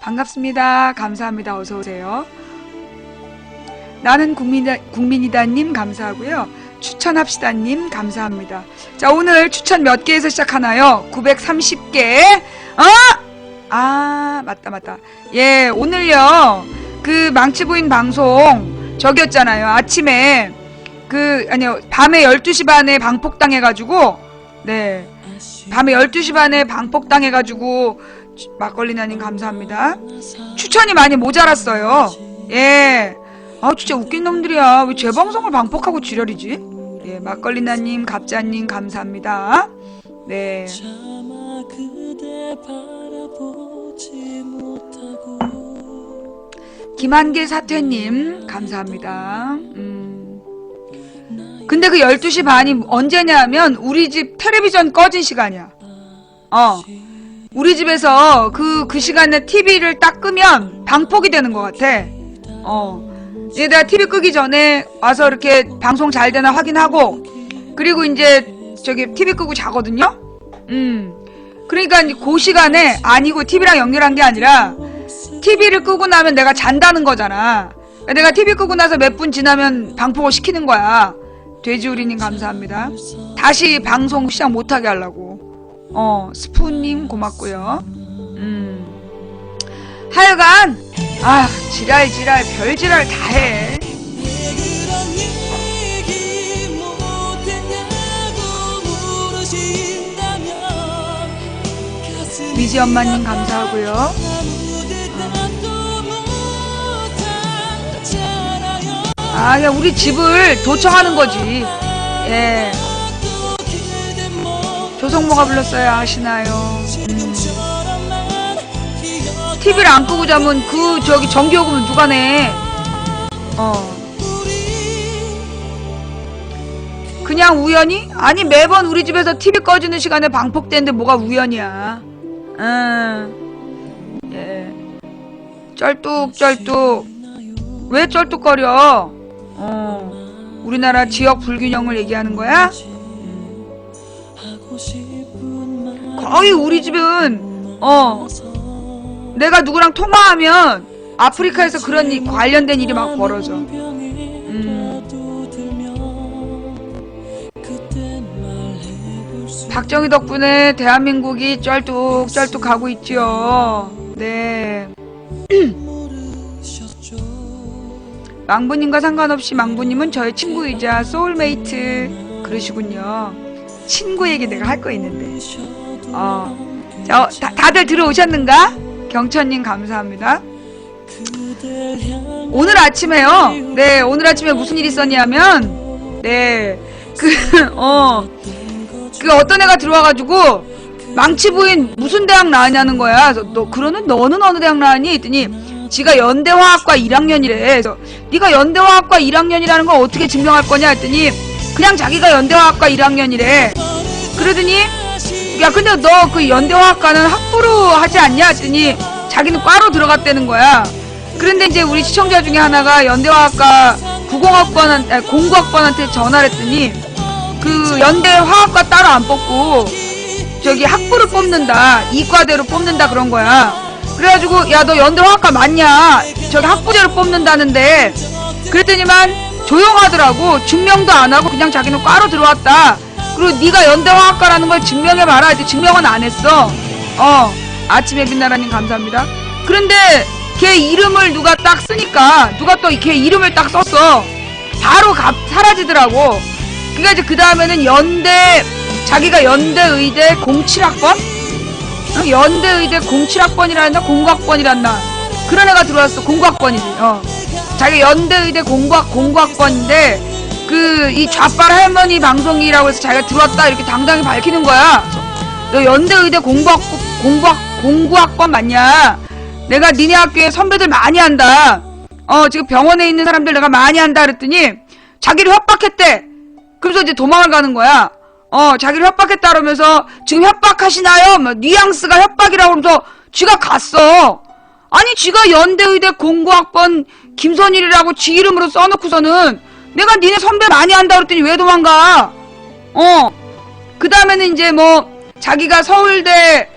반갑습니다. 감사합니다. 어서오세요. 나는 국민이다님 감사하고요. 추천합시다님 감사합니다. 자, 오늘 추천 몇 개에서 시작하나요? 930개. 맞다. 예, 오늘요 그 망치부인 방송 저기였잖아요. 아침에 밤에 12시 반에 방폭당해가지고, 네, 밤에 12시 반에 방폭당해가지고 막걸리나님 감사합니다. 추천이 많이 모자랐어요. 예. 진짜 웃긴 놈들이야. 왜 제 방송을 방폭하고 지랄이지? 예, 막걸리나님, 갑자님 감사합니다. 네. 김한길 사퇴님 감사합니다. 근데 그 12시 반이 언제냐면 우리 집 텔레비전 꺼진 시간이야. 우리 집에서 그 시간에 TV를 딱 끄면 방폭이 되는 것 같아. 내가 TV 끄기 전에 와서 이렇게 방송 잘 되나 확인하고, 그리고 이제 저기 TV 끄고 자거든요. 그러니까 그 시간에 아니고 TV랑 연결한 게 아니라 TV를 끄고 나면 내가 잔다는 거잖아. 내가 TV 끄고 나서 몇 분 지나면 방폭을 시키는 거야. 돼지우리님 감사합니다. 다시 방송 시작 못하게 하려고. 스푸님 고맙고요. 하여간 지랄 별지랄 다해. 미지 엄마님 감사하고요. 그냥 우리 집을 도청하는 거지. 예. 조성모가 불렀어요. 아시나요? TV를 안 끄고 자면 저기 전기요금은 누가 내? 그냥 우연히? 아니, 매번 우리 집에서 TV 꺼지는 시간에 방폭되는데 뭐가 우연이야. 예. 쩔뚝. 왜 쩔뚝거려? 우리나라 지역 불균형을 얘기하는 거야? 거의 우리 집은 내가 누구랑 통화하면 아프리카에서 그런 관련된 일이 막 벌어져. 박정희 덕분에 대한민국이 쩔뚝 가고 있죠. 네. 망부님과 상관없이 망부님은 저의 친구이자 소울메이트. 그러시군요. 친구 얘기 내가 할 거 있는데. 다들 들어오셨는가? 경천님 감사합니다. 오늘 아침에요. 네, 오늘 아침에 무슨 일이 있었냐면, 네, 어떤 애가 들어와가지고 망치 부인 무슨 대학 나왔냐는 거야. 너는 어느 대학 나왔니? 했더니 지가 연대화학과 1학년이래. 그래서 네가 연대화학과 1학년이라는 걸 어떻게 증명할 거냐 했더니 그냥 자기가 연대화학과 1학년이래. 그러더니 야, 근데 너 그 연대화학과는 학부로 하지 않냐 했더니 자기는 과로 들어갔다는 거야. 그런데 이제 우리 시청자 중에 하나가 연대화학과 공구학번한테 전화를 했더니 그 연대화학과 따로 안 뽑고 저기 학부를 뽑는다, 이과대로 뽑는다 그런 거야. 그래가지고 야, 너 연대화학과 맞냐? 저기 학부제로 뽑는다는데. 그랬더니만 조용하더라고. 증명도 안 하고 그냥 자기는 과로 들어왔다. 그리고 네가 연대화학과라는 걸 증명해봐라. 이제 증명은 안 했어. 아침에 빛나라님 감사합니다. 그런데 걔 이름을 누가 딱 쓰니까 누가 또 걔 이름을 딱 썼어. 바로 사라지더라고. 그러니까 이제 그 다음에는 자기가 연대의대 07학번? 연대의대 07학번이란다? 공구학번이란다? 그런 애가 들어왔어. 공구학번이지. 자기 연대의대 공구학번인데 이 좌빨 할머니 방송이라고 해서 자기가 들어왔다 이렇게 당당히 밝히는 거야. 너 연대의대 공구학번 맞냐? 내가 니네 학교에 선배들 많이 한다. 지금 병원에 있는 사람들 내가 많이 한다 그랬더니 자기를 협박했대. 그래서 이제 도망을 가는 거야. 자기를 협박했다 그러면서 지금 협박하시나요? 뉘앙스가 협박이라고 그러면서 쥐가 갔어. 아니, 쥐가 연대의대 공구학번 김선일이라고 지 이름으로 써놓고서는 내가 니네 선배 많이 한다 그랬더니 왜 도망가? 그 다음에는 이제 자기가 서울대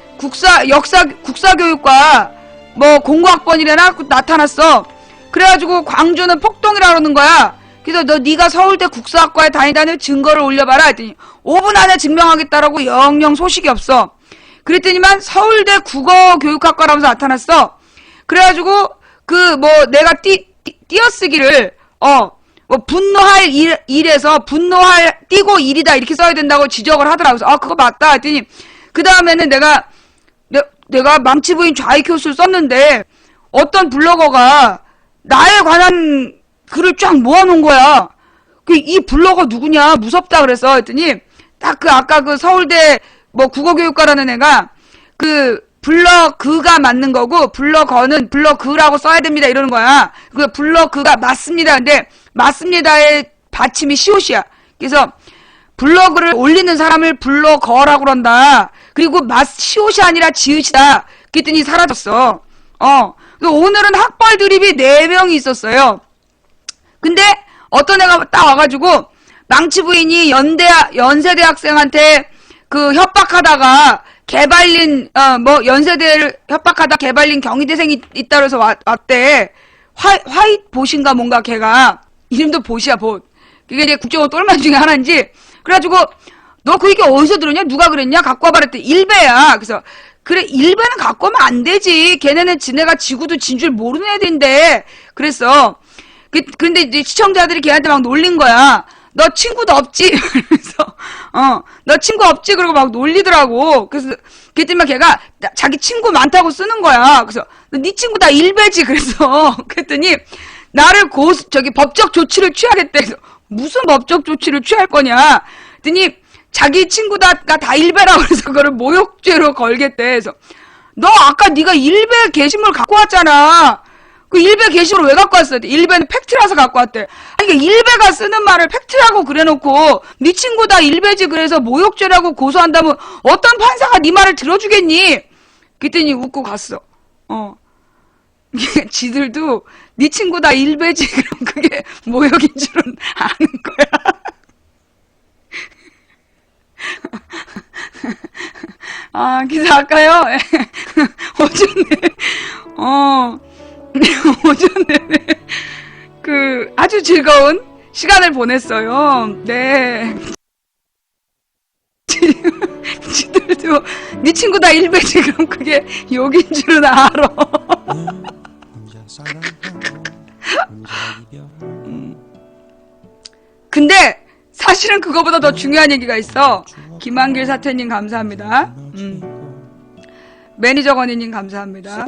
국사교육과 뭐 공고학번이래나 나타났어. 그래가지고 광주는 폭동이라 그러는 거야. 그래서 네가 서울대 국사학과에 다니다는 증거를 올려봐라 했더니 5분 안에 증명하겠다라고 영영 소식이 없어. 그랬더니만 서울대 국어교육학과라면서 나타났어. 그래가지고 그 뭐 내가 띄어쓰기를 뭐 분노할 일에서 분노할 띄고 일이다 이렇게 써야 된다고 지적을 하더라고. 그래서 그거 맞다 했더니 그 다음에는 내가 망치부인 좌익효수를 썼는데 어떤 블로거가 나에 관한 글을 쫙 모아놓은 거야. 이 블로거 누구냐 무섭다 그래서 했더니 딱 아까 그 서울대 뭐 국어교육과라는 애가 그 블러그가 맞는 거고 블러거는 블러그라고 써야 됩니다 이러는 거야. 그 블러그가 맞습니다. 근데 맞습니다의 받침이 시옷이야. 그래서 블로그를 올리는 사람을 블러거라고 그런다. 그리고 시옷이 아니라 지읒이다. 그랬더니 사라졌어. 오늘은 학벌 드립이 4명이 있었어요. 근데 어떤 애가 딱 와가지고 망치 부인이 연세대 학생한테 그 협박하다가 개발린 뭐 연세대를 협박하다 개발린 경희대생이 있다 그래서 왔대. 화이트봇인가 뭔가 걔가 이름도 봇이야 봇. 그게 이제 국정원 똘만 중에 하나인지. 그래가지고 너 그 얘기 어디서 들었냐? 누가 그랬냐? 갖고 와봐 그랬더니 일베야. 그래서 그래 일베는 갖고 오면 안 되지. 걔네는 지네가 지구도 진 줄 모르는 애들인데. 그랬어. 근데 이제 시청자들이 걔한테 막 놀린 거야. 너 친구도 없지? 그래서 너 친구 없지? 그러고 막 놀리더라고. 그래서 그랬더니 걔가 자기 친구 많다고 쓰는 거야. 그래서 네 친구 다 일베지. 그래서 그랬더니 나를 법적 조치를 취하겠대. 그래서 무슨 법적 조치를 취할 거냐? 그랬더니 자기 친구가 다 일베라고 그래서 그거를 모욕죄로 걸겠대. 그래서 너 아까 네가 일베 게시물 갖고 왔잖아. 그 일베 게시물 왜 갖고 왔어? 일베는 팩트라서 갖고 왔대. 아니 그러니까 일베가 쓰는 말을 팩트라고 그래놓고 네 친구 다 일베지 그래서 모욕죄라고 고소한다면 어떤 판사가 네 말을 들어주겠니? 그랬더니 웃고 갔어. 지들도 네 친구 다 일베지 그럼 그게 모욕인 줄은 아는 거야. 그래서 아까요 오전에 오전 내내 아주 즐거운 시간을 보냈어요. 네. 지들도 네 친구 다 일베지 그럼 그게 욕인 줄은 알아. 근데 사실은 그거보다 더 중요한 얘기가 있어. 김한길 사태님 감사합니다. 매니저 건희님 감사합니다.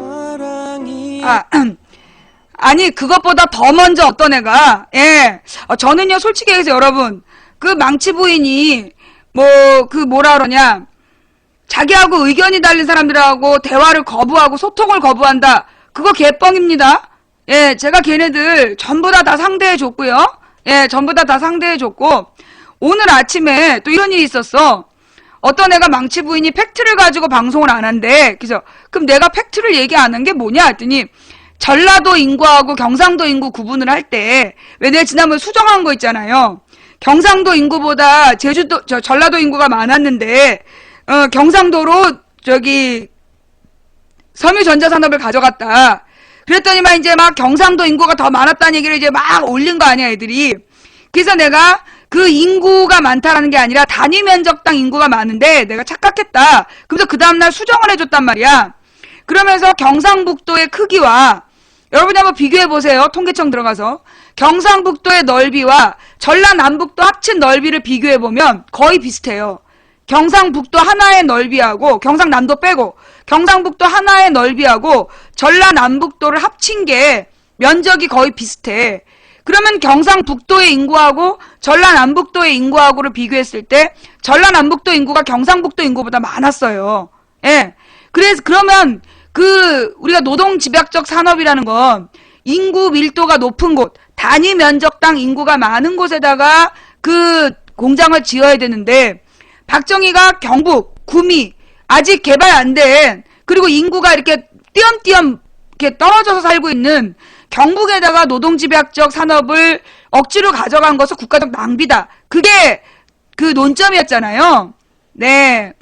아니 그것보다 더 먼저 어떤 애가 저는요 솔직히 얘기해서 여러분 그 망치 부인이 뭐라 그러냐 자기하고 의견이 달린 사람들하고 대화를 거부하고 소통을 거부한다. 그거 개뻥입니다. 제가 걔네들 전부 다 상대해 줬고요. 전부 다 상대해 줬고 오늘 아침에 또 이런 일이 있었어. 어떤 애가 망치 부인이 팩트를 가지고 방송을 안 한대. 그래서 그럼 내가 팩트를 얘기 안 한 게 뭐냐 했더니 전라도 인구하고 경상도 인구 구분을 할 때 왜 내가 지난번에 수정한 거 있잖아요. 경상도 인구보다 전라도 인구가 많았는데 경상도로 섬유전자산업을 가져갔다. 그랬더니만 이제 막 경상도 인구가 더 많았다는 얘기를 이제 막 올린 거 아니야 애들이. 그래서 내가 그 인구가 많다라는 게 아니라 단위 면적당 인구가 많은데 내가 착각했다. 그래서 그 다음날 수정을 해줬단 말이야. 그러면서 경상북도의 크기와 여러분이 한번 비교해보세요. 통계청 들어가서 경상북도의 넓이와 전라남북도 합친 넓이를 비교해보면 거의 비슷해요. 경상북도 하나의 넓이하고 경상남도 빼고 경상북도 하나의 넓이하고 전라남북도를 합친 게 면적이 거의 비슷해. 그러면 경상북도의 인구하고 전라남북도의 인구하고를 비교했을 때 전라남북도 인구가 경상북도 인구보다 많았어요. 그러면 우리가 노동집약적 산업이라는 건 인구 밀도가 높은 곳, 단위 면적당 인구가 많은 곳에다가 그 공장을 지어야 되는데 박정희가 경북, 구미 아직 개발 안 된 그리고 인구가 이렇게 띄엄띄엄 이렇게 떨어져서 살고 있는 경북에다가 노동집약적 산업을 억지로 가져간 것은 국가적 낭비다. 그게 그 논점이었잖아요. 네.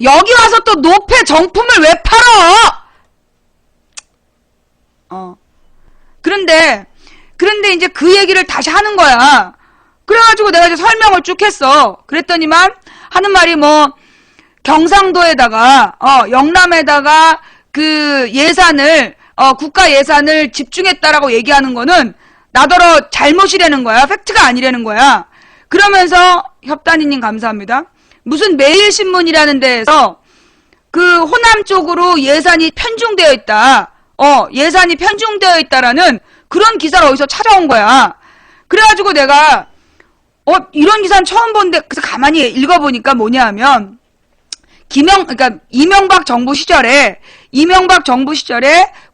여기 와서 또 노페 정품을 왜 팔어? 그런데 이제 그 얘기를 다시 하는 거야. 그래가지고 내가 이제 설명을 쭉 했어. 그랬더니만 하는 말이 뭐 경상도에다가 영남에다가 그 예산을 국가 예산을 집중했다라고 얘기하는 거는 나더러 잘못이라는 거야. 팩트가 아니라는 거야. 그러면서 협단이님 감사합니다. 무슨 매일신문이라는 데에서 그 호남 쪽으로 예산이 편중되어 있다. 예산이 편중되어 있다라는 그런 기사를 어디서 찾아온 거야. 그래가지고 내가 이런 기사는 처음 본데 그래서 가만히 읽어보니까 뭐냐 하면 그러니까 이명박 정부 시절에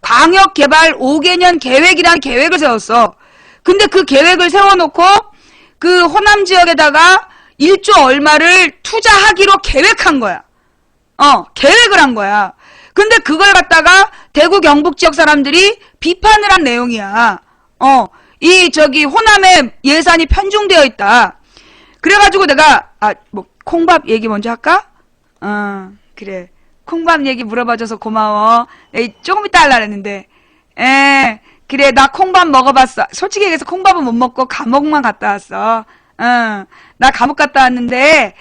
광역개발 5개년 계획이라는 계획을 세웠어. 근데 그 계획을 세워놓고 그 호남 지역에다가 1조 얼마를 투자하기로 계획한 거야. 계획을 한 거야. 근데 그걸 갖다가 대구 경북 지역 사람들이 비판을 한 내용이야. 호남에 예산이 편중되어 있다. 그래가지고 내가, 콩밥 얘기 먼저 할까? 그래. 콩밥 얘기 물어봐줘서 고마워. 조금 이따 하려고 했는데. 그래, 나 콩밥 먹어봤어. 솔직히 얘기해서 콩밥은 못 먹고 감옥만 갔다 왔어. 나 감옥 갔다 왔는데,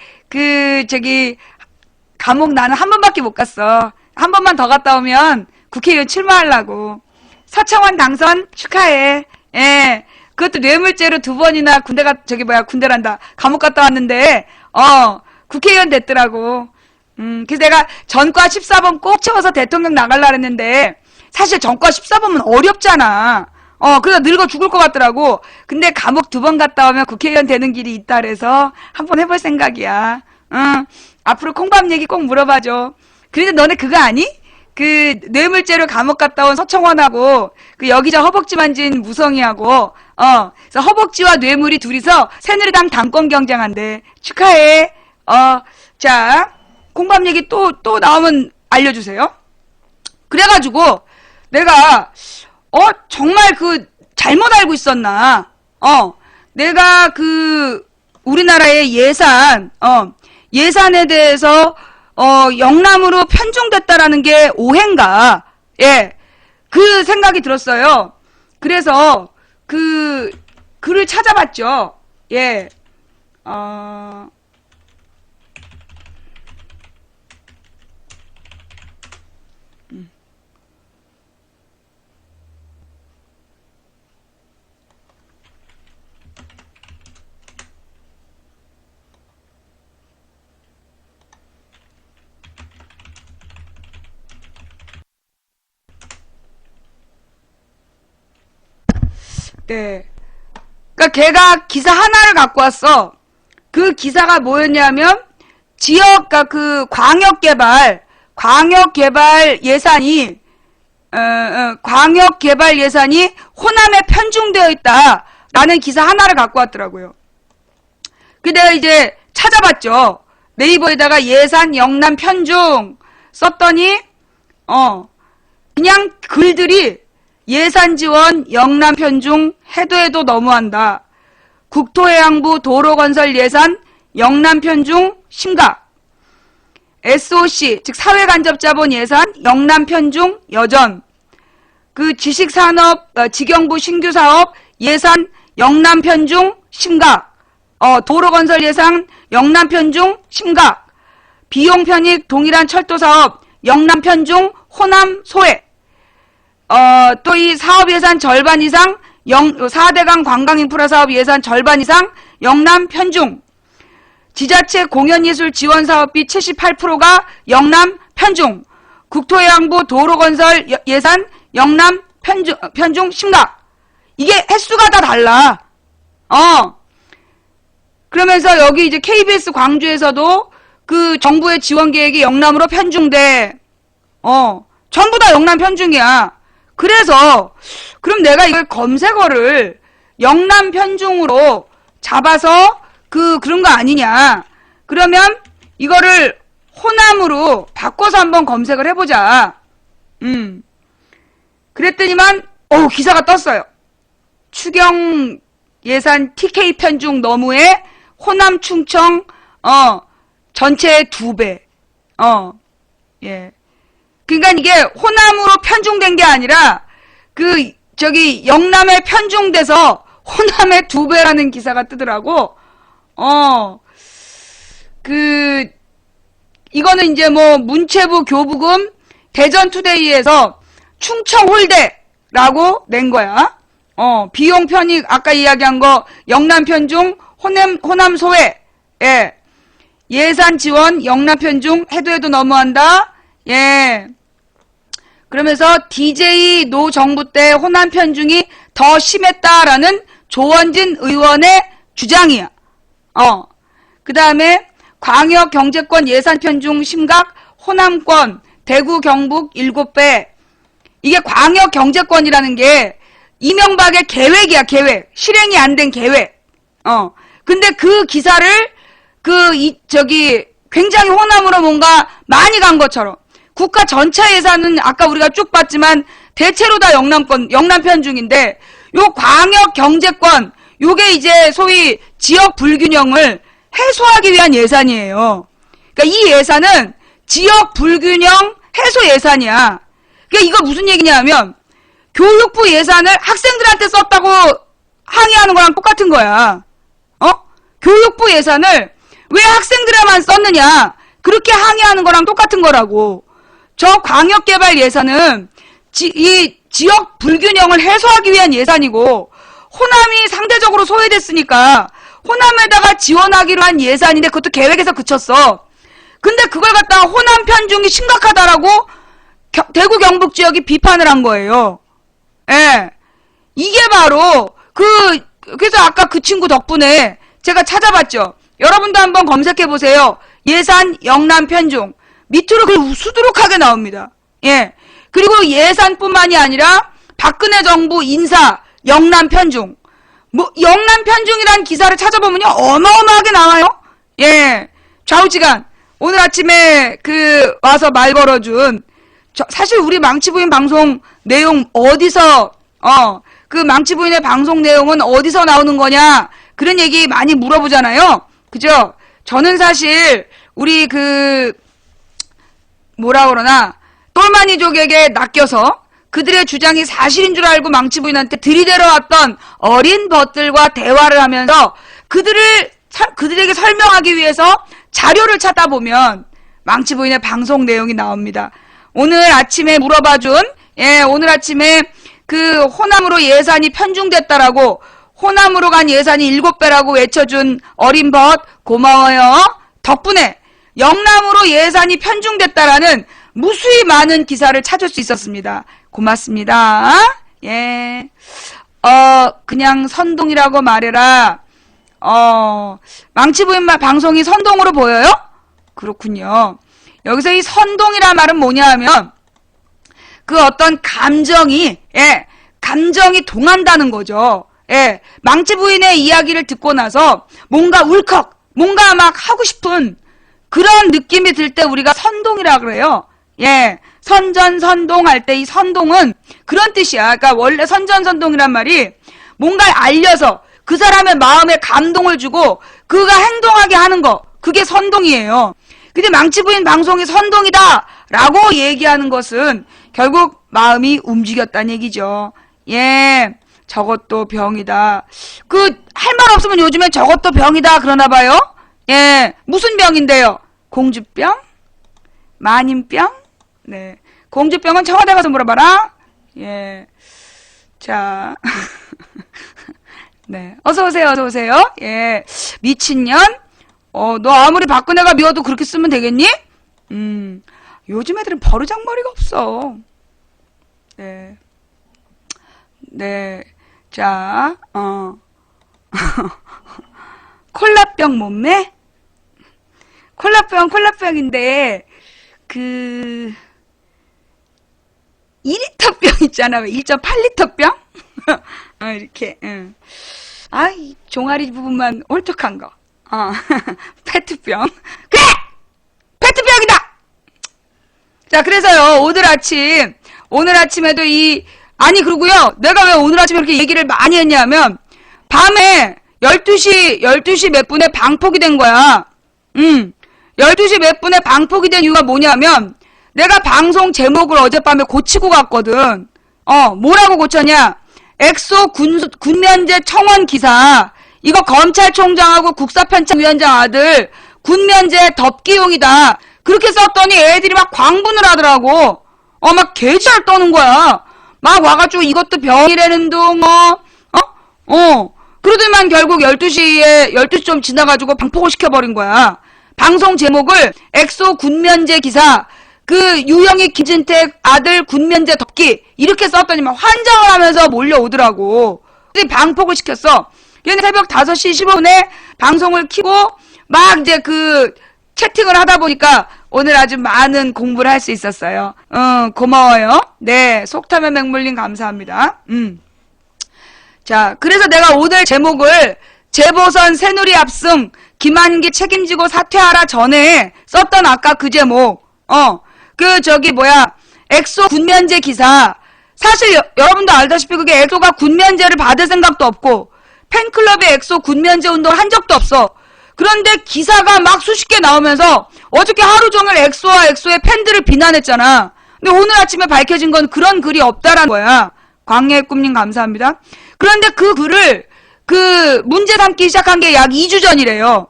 감옥 나는 한 번밖에 못 갔어. 한 번만 더 갔다 오면 국회의원 출마하려고. 서청원 당선 축하해. 그것도 뇌물죄로 2번이나 군대란다. 감옥 갔다 왔는데, 국회의원 됐더라고. 그래서 내가 전과 14번 꼭 채워서 대통령 나가려고 했는데, 사실 전과 14번은 어렵잖아. 그래서 늙어 죽을 것 같더라고. 근데 감옥 2번 갔다 오면 국회의원 되는 길이 있다 그래서 한번 해볼 생각이야. 앞으로 콩밥 얘기 꼭 물어봐줘. 그런데 너네 그거 아니? 그 뇌물죄로 감옥 갔다 온 서청원하고 그 여기저 허벅지 만진 무성이하고 그래서 허벅지와 뇌물이 둘이서 새누리당 당권 경쟁한대. 축하해. 자, 콩밥 얘기 또 나오면 알려주세요. 그래가지고 내가 정말 잘못 알고 있었나? 내가 우리나라의 예산에 대해서 영남으로 편중됐다라는 게 오해인가? 예. 그 생각이 들었어요. 그래서 글을 찾아봤죠. 예. 네. 그러니까 걔가 기사 하나를 갖고 왔어. 그 기사가 뭐였냐면 그러니까 광역개발 예산이 호남에 편중되어 있다라는 기사 하나를 갖고 왔더라고요. 내가 이제 찾아봤죠. 네이버에다가 예산 영남 편중 썼더니 그냥 글들이 예산 지원 영남 편중 해도 너무한다. 국토해양부 도로건설 예산 영남 편중 심각. SOC 즉 사회간접자본 예산 영남 편중 여전. 지식산업 직영부 신규사업 예산 영남 편중 심각. 도로건설 예산 영남 편중 심각. 비용 편익 동일한 철도사업 영남 편중 호남 소외. 또 이 사업 예산 절반 이상 4대강 관광인프라 사업 예산 절반 이상 영남 편중. 지자체 공연예술 지원 사업비 78%가 영남 편중. 국토해양부 도로건설 예산 영남 편중 심각. 이게 횟수가 다 달라. 그러면서 여기 이제 KBS 광주에서도 정부의 지원 계획이 영남으로 편중돼. 전부 다 영남 편중이야. 그래서 그럼 내가 이걸 검색어를 영남 편중으로 잡아서 그런 거 아니냐. 그러면 이거를 호남으로 바꿔서 한번 검색을 해보자. 그랬더니만 기사가 떴어요. 추경 예산 TK 편중 너무해 호남 충청 전체의 2배. 예. 그러니까 이게 호남으로 편중된 게 아니라 저기 영남에 편중돼서 호남에 2배라는 기사가 뜨더라고. 이거는 이제 뭐 문체부 교부금 대전투데이에서 충청홀대라고 낸 거야. 비용 편익 아까 이야기한 거 영남 편중 호남 소외. 예. 예산 지원 영남 편중 해도 너무한다. 예. 그러면서 DJ 노 정부 때 호남 편중이 더 심했다라는 조원진 의원의 주장이야. 그 다음에 광역 경제권 예산 편중 심각 호남권 대구 경북 7배. 이게 광역 경제권이라는 게 이명박의 계획이야, 계획. 실행이 안 된 계획. 근데 그 기사를 굉장히 호남으로 뭔가 많이 간 것처럼 국가 전체 예산은 아까 우리가 쭉 봤지만 대체로 다 영남 편중인데 요 광역 경제권 요게 이제 소위 지역 불균형을 해소하기 위한 예산이에요. 그러니까 이 예산은 지역 불균형 해소 예산이야. 그러니까 이거 무슨 얘기냐면 교육부 예산을 학생들한테 썼다고 항의하는 거랑 똑같은 거야. 교육부 예산을 왜 학생들에만 썼느냐 그렇게 항의하는 거랑 똑같은 거라고. 저 광역개발 예산은 이 지역 불균형을 해소하기 위한 예산이고 호남이 상대적으로 소외됐으니까 호남에다가 지원하기로 한 예산인데 그것도 계획에서 그쳤어. 근데 그걸 갖다가 호남 편중이 심각하다라고 대구 경북 지역이 비판을 한 거예요. 예. 이게 바로 그래서 아까 그 친구 덕분에 제가 찾아봤죠. 여러분도 한번 검색해 보세요. 예산 영남 편중. 밑으로 그 수두룩하게 나옵니다. 예. 그리고 예산뿐만이 아니라 박근혜 정부 인사 영남 편중. 뭐 영남 편중이란 기사를 찾아보면요 어마어마하게 나와요. 예. 좌우지간 오늘 아침에 와서 말 걸어준 사실 우리 망치부인 방송 내용 어디서 그 망치부인의 방송 내용은 어디서 나오는 거냐 그런 얘기 많이 물어보잖아요. 그죠? 저는 사실 우리 뭐라 그러나 똘마니족에게 낚여서 그들의 주장이 사실인 줄 알고 망치부인한테 들이대러왔던 어린 벗들과 대화를 하면서 그들에게 설명하기 위해서 자료를 찾다 보면 망치부인의 방송 내용이 나옵니다. 오늘 아침에 물어봐준 오늘 아침에 호남으로 예산이 편중됐다라고 호남으로 간 예산이 7배라고 외쳐준 어린 벗 고마워요. 덕분에 영남으로 예산이 편중됐다라는 무수히 많은 기사를 찾을 수 있었습니다. 고맙습니다. 예. 그냥 선동이라고 말해라. 망치부인 방송이 선동으로 보여요? 그렇군요. 여기서 이 선동이란 말은 뭐냐 하면 어떤 감정이 동한다는 거죠. 예. 망치부인의 이야기를 듣고 나서 뭔가 울컥, 뭔가 막 하고 싶은 그런 느낌이 들 때 우리가 선동이라 그래요. 예. 선전선동할 때 이 선동은 그런 뜻이야. 그러니까 원래 선전선동이란 말이 뭔가를 알려서 그 사람의 마음에 감동을 주고 그가 행동하게 하는 거. 그게 선동이에요. 근데 망치부인 방송이 선동이다 라고 얘기하는 것은 결국 마음이 움직였다는 얘기죠. 예. 저것도 병이다. 할 말 없으면 요즘에 저것도 병이다 그러나 봐요. 예. 무슨 병인데요? 공주병? 만인병? 네. 공주병은 청와대 가서 물어봐라. 예. 자. 네. 어서오세요, 어서오세요. 예. 미친년? 너 아무리 박근혜가 미워도 그렇게 쓰면 되겠니? 요즘 애들은 버르장머리가 없어. 네. 네. 자, 콜라병 몸매? 콜라병인데, 2리터병 있잖아. 1.8리터병? 이렇게, 이 종아리 부분만 홀쭉한 거. 페트병. 그래! 페트병이다! 자, 그래서요, 오늘 아침에도 그러고요, 내가 왜 오늘 아침에 이렇게 얘기를 많이 했냐면, 밤에 12시 몇 분에 방폭이 된 거야. 12시 몇 분에 방폭이 된 이유가 뭐냐면, 내가 방송 제목을 어젯밤에 고치고 갔거든. 뭐라고 고쳤냐? 엑소 군면제 청원 기사. 이거 검찰총장하고 국사편찬위원장 아들 군면제 덮기용이다. 그렇게 썼더니 애들이 막 광분을 하더라고. 막 개잘 떠는 거야. 막 와가지고 이것도 병이라는 둥, 그러더니만 결국 12시 좀 지나가지고 방폭을 시켜버린 거야. 방송 제목을 엑소 군면제 기사, 그 유영희 김진택 아들 군면제 덮기 이렇게 썼더니만 환장을 하면서 몰려오더라고. 그래서 방폭을 시켰어. 근데 새벽 5시 15분에 방송을 켜고 막 이제 그 채팅을 하다 보니까 오늘 아주 많은 공부를 할 수 있었어요. 고마워요. 네, 속타면 맹물님 감사합니다. 자, 그래서 내가 오늘 제목을 재보선 새누리 압승 김한기 책임지고 사퇴하라 전에 썼던 아까 그 제목, 엑소 군면제 기사. 사실 여러분도 알다시피 그게 엑소가 군면제를 받을 생각도 없고 팬클럽에 엑소 군면제 운동을 한 적도 없어. 그런데 기사가 막 수십 개 나오면서 어저께 하루 종일 엑소와 엑소의 팬들을 비난했잖아. 근데 오늘 아침에 밝혀진 건 그런 글이 없다라는 거야. 광야의 꿈님 감사합니다. 그런데 그 글을 문제 삼기 시작한 게 약 2주 전이래요.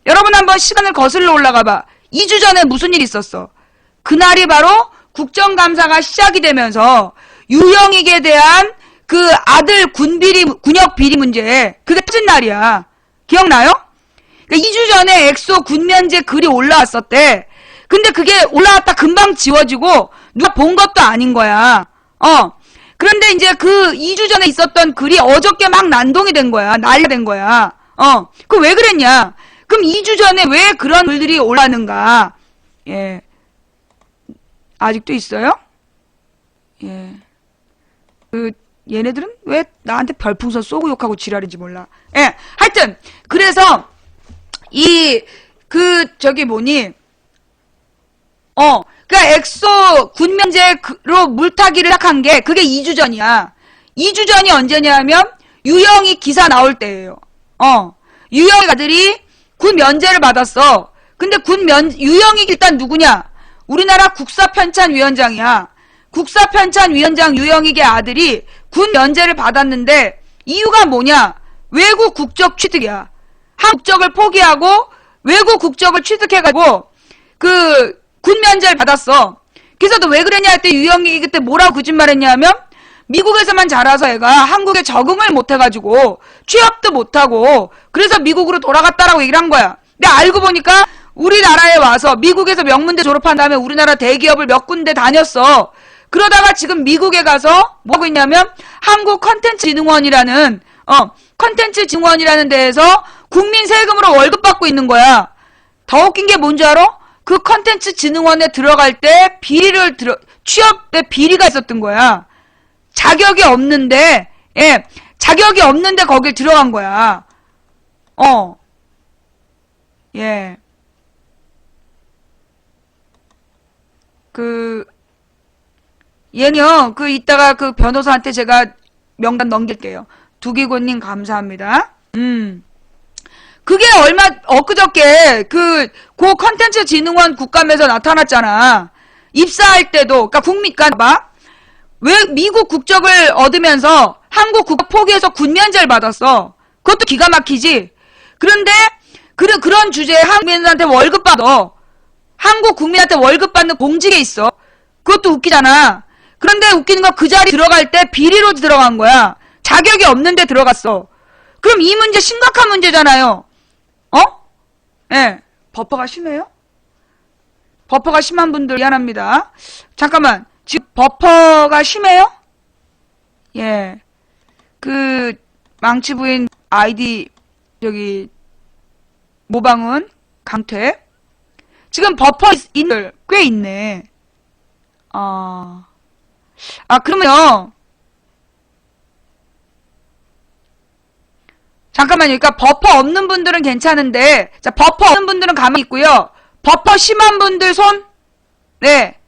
여러분 한번 시간을 거슬러 올라가 봐. 2주 전에 무슨 일이 있었어? 그날이 바로 국정감사가 시작이 되면서 유영익에 대한 그 아들 군역 비리 문제, 그게 터진 날이야. 기억나요? 그러니까 2주 전에 엑소 군면제 글이 올라왔었대. 근데 그게 올라왔다 금방 지워지고 누가 본 것도 아닌 거야. 그런데 이제 그 2주 전에 있었던 글이 어저께 막 난동이 된 거야. 난리가 된 거야. 그 왜 그랬냐? 그럼 2주 전에 왜 그런 글들이 올라는가? 예. 아직도 있어요? 예. 얘네들은 왜 나한테 별풍선 쏘고 욕하고 지랄인지 몰라. 예. 하여튼, 그래서, 그니까 엑소 군면제로 물타기를 시작한 게 그게 2주 전이야. 2주 전이 언제냐면 유영이 기사 나올 때예요. 유영이 아들이 군면제를 받았어. 근데 유영이 일단 누구냐? 우리나라 국사편찬위원장이야. 국사편찬위원장 유영익의 아들이 군면제를 받았는데 이유가 뭐냐? 외국 국적 취득이야. 한국 국적을 포기하고 외국 국적을 취득해가지고 군면제를 받았어. 그래서 너 왜 그랬냐 할 때 유영익이 그때 뭐라고 거짓말했냐면 미국에서만 자라서 애가 한국에 적응을 못해가지고 취업도 못하고 그래서 미국으로 돌아갔다라고 얘기를 한 거야. 근데 알고 보니까 우리나라에 와서 미국에서 명문대 졸업한 다음에 우리나라 대기업을 몇 군데 다녔어. 그러다가 지금 미국에 가서 뭐하고 있냐면 한국 컨텐츠진흥원이라는 컨텐츠진흥원이라는 데에서 국민 세금으로 월급 받고 있는 거야. 더 웃긴 게 뭔지 알아? 그 컨텐츠진흥원에 들어갈 때 취업 때 비리가 있었던 거야. 자격이 없는데 거길 들어간 거야. 예. 얘는요, 이따가 변호사한테 제가 명단 넘길게요. 두기곤님 감사합니다. 그게 엊그저께, 고 컨텐츠진흥원 국감에서 나타났잖아. 입사할 때도, 왜 미국 국적을 얻으면서 한국 국적 포기해서 군면제를 받았어. 그것도 기가 막히지. 그런데, 그런 주제에 한국 국민한테 월급 받아. 한국 국민한테 월급 받는 공직에 있어. 그것도 웃기잖아. 그런데 웃기는 거 그 자리 들어갈 때 비리로 들어간 거야. 자격이 없는데 들어갔어. 그럼 이 문제 심각한 문제잖아요. 예. 버퍼가 심해요? 버퍼가 심한 분들 미안합니다. 잠깐만. 지금 버퍼가 심해요? 예. 망치 부인 아이디 모방은 강퇴. 지금 버퍼 있는 꽤 있네. 그러면요. 잠깐만요. 그러니까 버퍼 없는 분들은 괜찮은데, 자, 버퍼 없는 분들은 가만히 있고요. 버퍼 심한 분들 손? 네.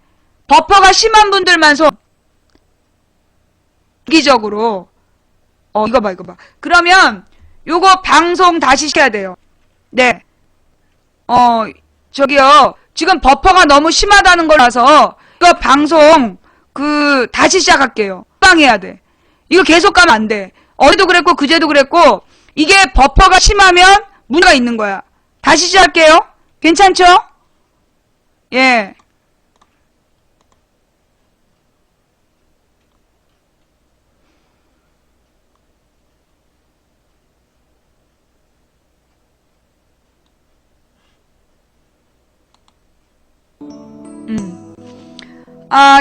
버퍼가 심한 분들만 손. 주기적으로. 이거 봐. 그러면, 요거 방송 다시 시켜야 돼요. 네. 지금 버퍼가 너무 심하다는 걸 봐서, 이거 방송, 다시 시작할게요. 국방해야 돼. 이거 계속 가면 안 돼. 어제도 그랬고 그제도 그랬고 이게 버퍼가 심하면 문제가 있는 거야. 다시 시작할게요. 괜찮죠? 예.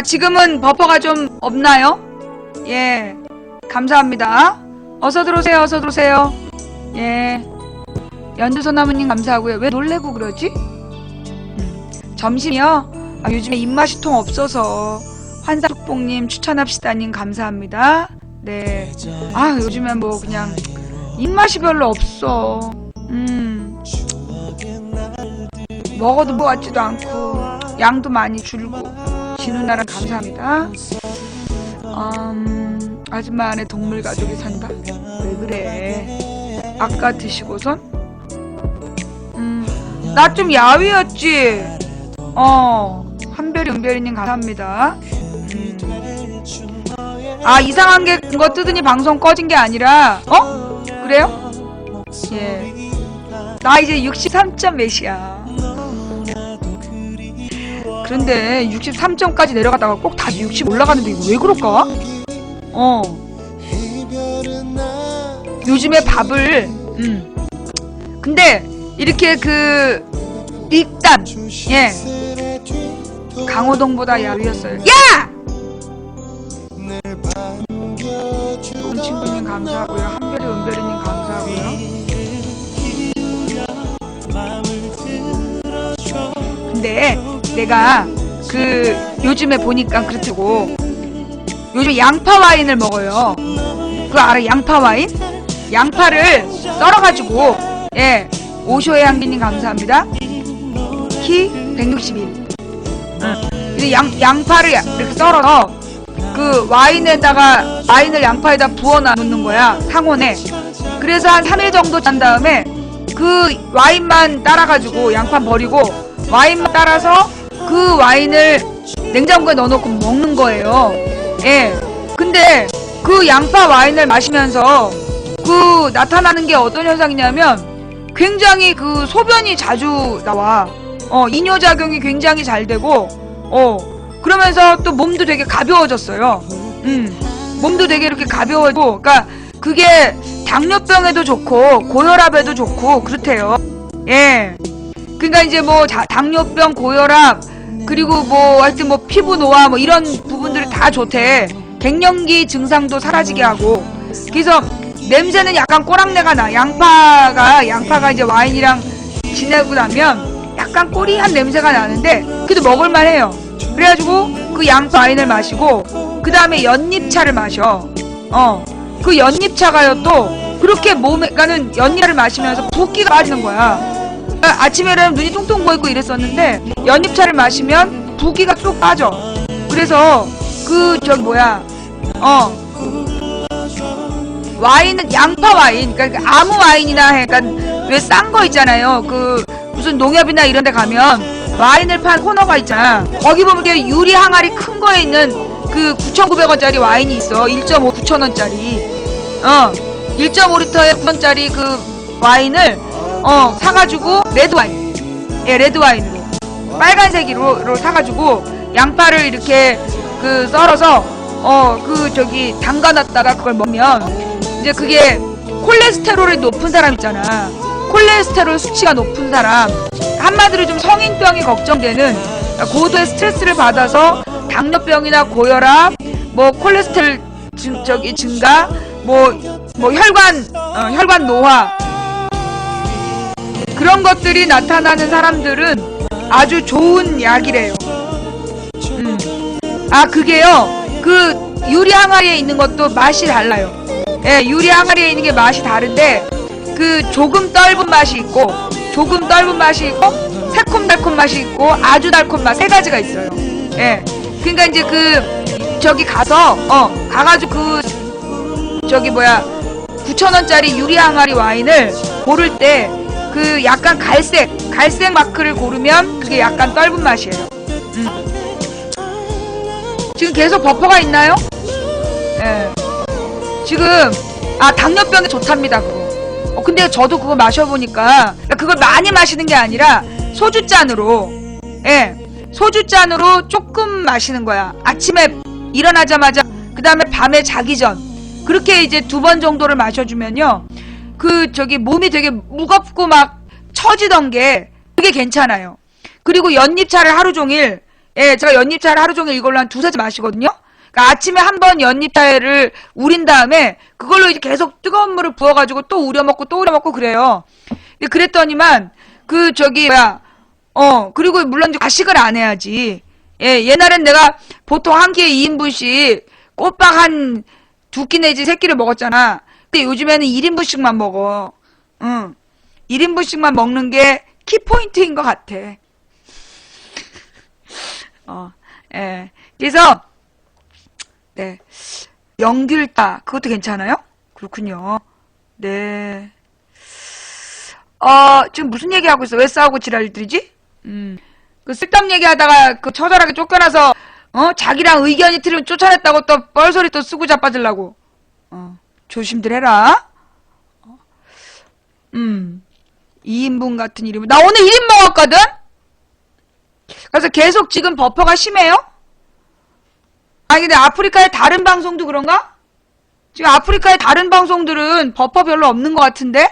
지금은 버퍼가 좀 없나요? 예. 감사합니다. 어서 들어오세요. 어서 들어오세요. 예. 연두소나무님 감사하고요. 왜 놀래고 그러지? 점심이요? 요즘에 입맛이 통 없어서 환사숙복님 추천합시다님 감사합니다. 네. 요즘에 뭐 그냥 입맛이 별로 없어. 먹어도 뭐 같지도 않고 양도 많이 줄고 진우나랑 감사합니다. 아줌마 안에 동물 가족이 산다. 왜 그래? 아까 드시고선? 나 좀 야위였지. 한별이 은별이님 감사합니다. 이상한 게 그거 뜨더니 방송 꺼진 게 아니라 그래요? 예. 나 이제 63점 몇이야. 그런데 63점까지 내려갔다가 꼭 다시 60 올라가는데 이거 왜 그럴까? 요즘에 밥을 근데 이렇게 일단 예 강호동보다 야위였어요. 야! 동친구님 감사하고요. 한별이 은별이님 감사하고요. 근데 내가 요즘에 보니까 그렇다고 요즘 양파 와인을 먹어요. 그거 알아? 양파 와인? 양파를 썰어가지고 예 오쇼의 향기님 감사합니다. 키 161. 양파를 이렇게 썰어서 와인을 양파에다 부어놓는 거야. 상온에. 그래서 한 3일 정도 잔 다음에 그 와인만 따라가지고 양파 버리고 와인만 따라서 그 와인을 냉장고에 넣어놓고 먹는 거예요. 예. 근데 그 양파 와인을 마시면서 나타나는 게 어떤 현상이냐면 굉장히 소변이 자주 나와. 이뇨작용이 굉장히 잘 되고 그러면서 또 몸도 되게 가벼워졌어요. 몸도 되게 이렇게 가벼워지고 그러니까 그게 당뇨병에도 좋고 고혈압에도 좋고 그렇대요. 예. 그러니까 이제 뭐 당뇨병, 고혈압 그리고 뭐 하여튼 뭐 피부 노화 뭐 이런 부분들이 다 좋대. 갱년기 증상도 사라지게 하고. 그래서 냄새는 약간 꼬랑내가 나. 양파가 이제 와인이랑 지내고 나면 약간 꼬리한 냄새가 나는데 그래도 먹을만 해요. 그래가지고 그 양파 와인을 마시고 그 다음에 연잎차를 마셔. 그 연잎차가요 또 그렇게 그러니까는 연잎차를 마시면서 붓기가 빠지는 거야. 그러니까 아침에는 눈이 퉁퉁 부어있고 이랬었는데 연잎차를 마시면 붓기가 쏙 빠져. 그래서 와인은 양파 와인, 그러니까 아무 와인이나 해. 그러니까 왜 싼 거 있잖아요. 무슨 농협이나 이런 데 가면 와인을 판 코너가 있잖아. 거기 보면 이렇게 유리 항아리 큰 거에 있는 9,900원짜리 와인이 있어. 1.5 9,000원짜리. 1.5리터에 9,000원짜리 와인을 사가지고 레드와인. 예, 레드와인으로. 빨간색으로 사가지고 양파를 이렇게 썰어서 담가놨다가 그걸 먹으면 이제 그게 콜레스테롤이 높은 사람 있잖아. 콜레스테롤 수치가 높은 사람, 한마디로 좀 성인병이 걱정되는 고도의 스트레스를 받아서 당뇨병이나 고혈압, 뭐 콜레스테롤 증가, 뭐 혈관 노화 그런 것들이 나타나는 사람들은 아주 좋은 약이래요. 그게요. 유리 항아리에 있는 것도 맛이 달라요. 예, 유리 항아리에 있는 게 맛이 다른데 조금 떫은 맛이 있고 새콤달콤 맛이 있고 아주 달콤 맛 세 가지가 있어요. 예. 그러니까 이제 가가지고 9,000원짜리 유리 항아리 와인을 고를 때 약간 갈색 마크를 고르면 그게 약간 떫은 맛이에요. 지금 계속 버퍼가 있나요? 지금 당뇨병에 좋답니다 그거. 근데 저도 그거 마셔보니까 그걸 많이 마시는 게 아니라 소주잔으로, 예, 소주잔으로 조금 마시는 거야. 아침에 일어나자마자, 그 다음에 밤에 자기 전, 그렇게 이제 2번 정도를 마셔주면요, 몸이 되게 무겁고 막 처지던 게 그게 괜찮아요. 그리고 연잎차를 하루 종일, 예, 제가 연잎차를 하루 종일 이걸로 한 2-3잔 마시거든요. 그러니까 아침에 한 번 연잎차를 우린 다음에 그걸로 이제 계속 뜨거운 물을 부어가지고 또 우려 먹고 또 우려 먹고 그래요. 근데 그랬더니만 그리고 물론 이제 과식을 안 해야지. 예, 옛날엔 내가 보통 한 끼에 2인분씩 꼬박 한 2끼 내지 3끼를 먹었잖아. 근데 요즘에는 1인분씩만 먹어. 1인분씩만 먹는 게 키포인트인 것 같아. 예. 그래서, 네. 연귤타, 그것도 괜찮아요? 그렇군요. 네. 지금 무슨 얘기하고 있어? 왜 싸우고 지랄들이지? 그 쓸데없는 얘기하다가 그 처절하게 쫓겨나서, 자기랑 의견이 틀리면 쫓아냈다고 또 뻘소리 또 쓰고 자빠지려고. 조심들 해라. 2인분 같은 이름. 나 오늘 1인 먹었거든? 그래서 계속 지금 버퍼가 심해요? 근데 아프리카의 다른 방송도 그런가? 지금 아프리카의 다른 방송들은 버퍼 별로 없는 것 같은데?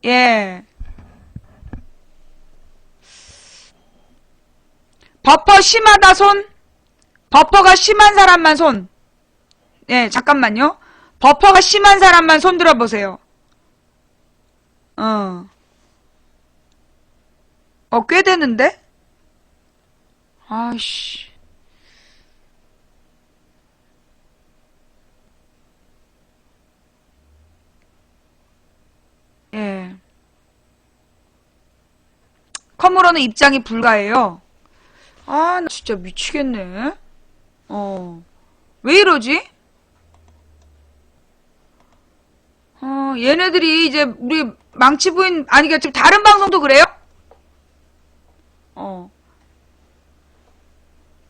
예. 버퍼 심하다 손? 버퍼가 심한 사람만 손. 예, 잠깐만요. 버퍼가 심한 사람만 손 들어보세요. 꽤 되는데? 아이씨. 예. 컴으로는 입장이 불가해요. 나 진짜 미치겠네. 왜 이러지? 얘네들이 이제 우리 망치 부인, 그러니까 지금 다른 방송도 그래요?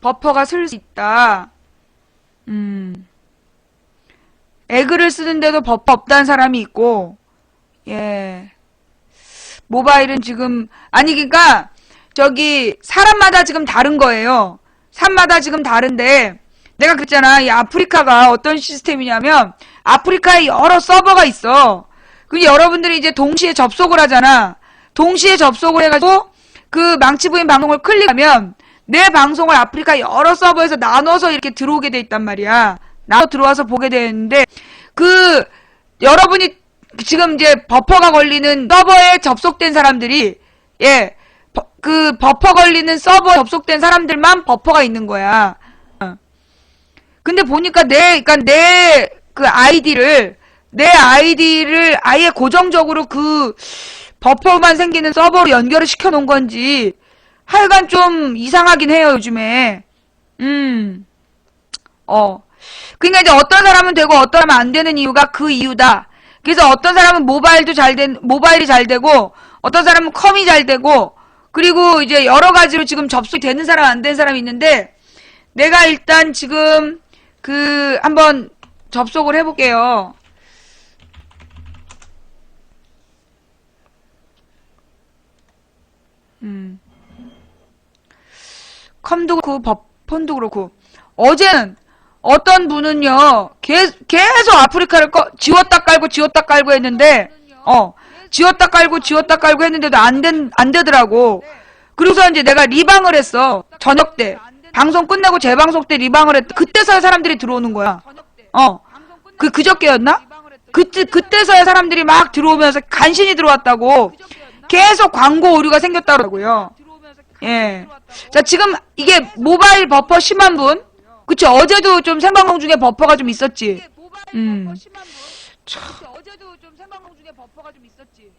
버퍼가 쓸 수 있다. 에그를 쓰는데도 버퍼 없다는 사람이 있고, 예. 모바일은 지금, 그러니까, 사람마다 지금 다른 거예요. 사람마다 지금 다른데, 내가 그랬잖아. 이 아프리카가 어떤 시스템이냐면, 아프리카에 여러 서버가 있어. 근데 여러분들이 이제 동시에 접속을 하잖아. 동시에 접속을 해가지고, 그 망치부인 방송을 클릭하면, 내 방송을 아프리카 여러 서버에서 나눠서 이렇게 들어오게 돼 있단 말이야. 나눠 들어와서 보게 되는데, 여러분이 지금 이제 버퍼가 걸리는 서버에 접속된 사람들이, 예, 버퍼 걸리는 서버에 접속된 사람들만 버퍼가 있는 거야. 근데 보니까 내 아이디를 아예 고정적으로 버퍼만 생기는 서버로 연결을 시켜 놓은 건지, 하여간 좀 이상하긴 해요, 요즘에. 그러니까 이제 어떤 사람은 되고 어떤 사람은 안 되는 이유가 그 이유다. 그래서 어떤 사람은 모바일이 잘 되고, 어떤 사람은 컴이 잘 되고, 그리고 이제 여러 가지로 지금 접속이 되는 사람, 안 되는 사람이 있는데, 내가 일단 지금, 한번 접속을 해볼게요. 컴도 그렇고, 폰도 그렇고. 어제는, 어떤 분은요, 계속 아프리카를 지웠다 깔고 했는데, 지웠다 깔고 했는데도 안 되더라고. 그래서 이제 내가 리방을 했어. 저녁 때. 방송 끝나고 재방송 때 리방을 했, 그때서야 사람들이 들어오는 거야. 그저께였나? 그때서야 사람들이 막 들어오면서 간신히 들어왔다고. 계속 광고 오류가 생겼다고요. 예. 자, 지금 이게 모바일 버퍼 심한 분? 그치, 어제도 좀 생방송 중에 버퍼가 좀 있었지.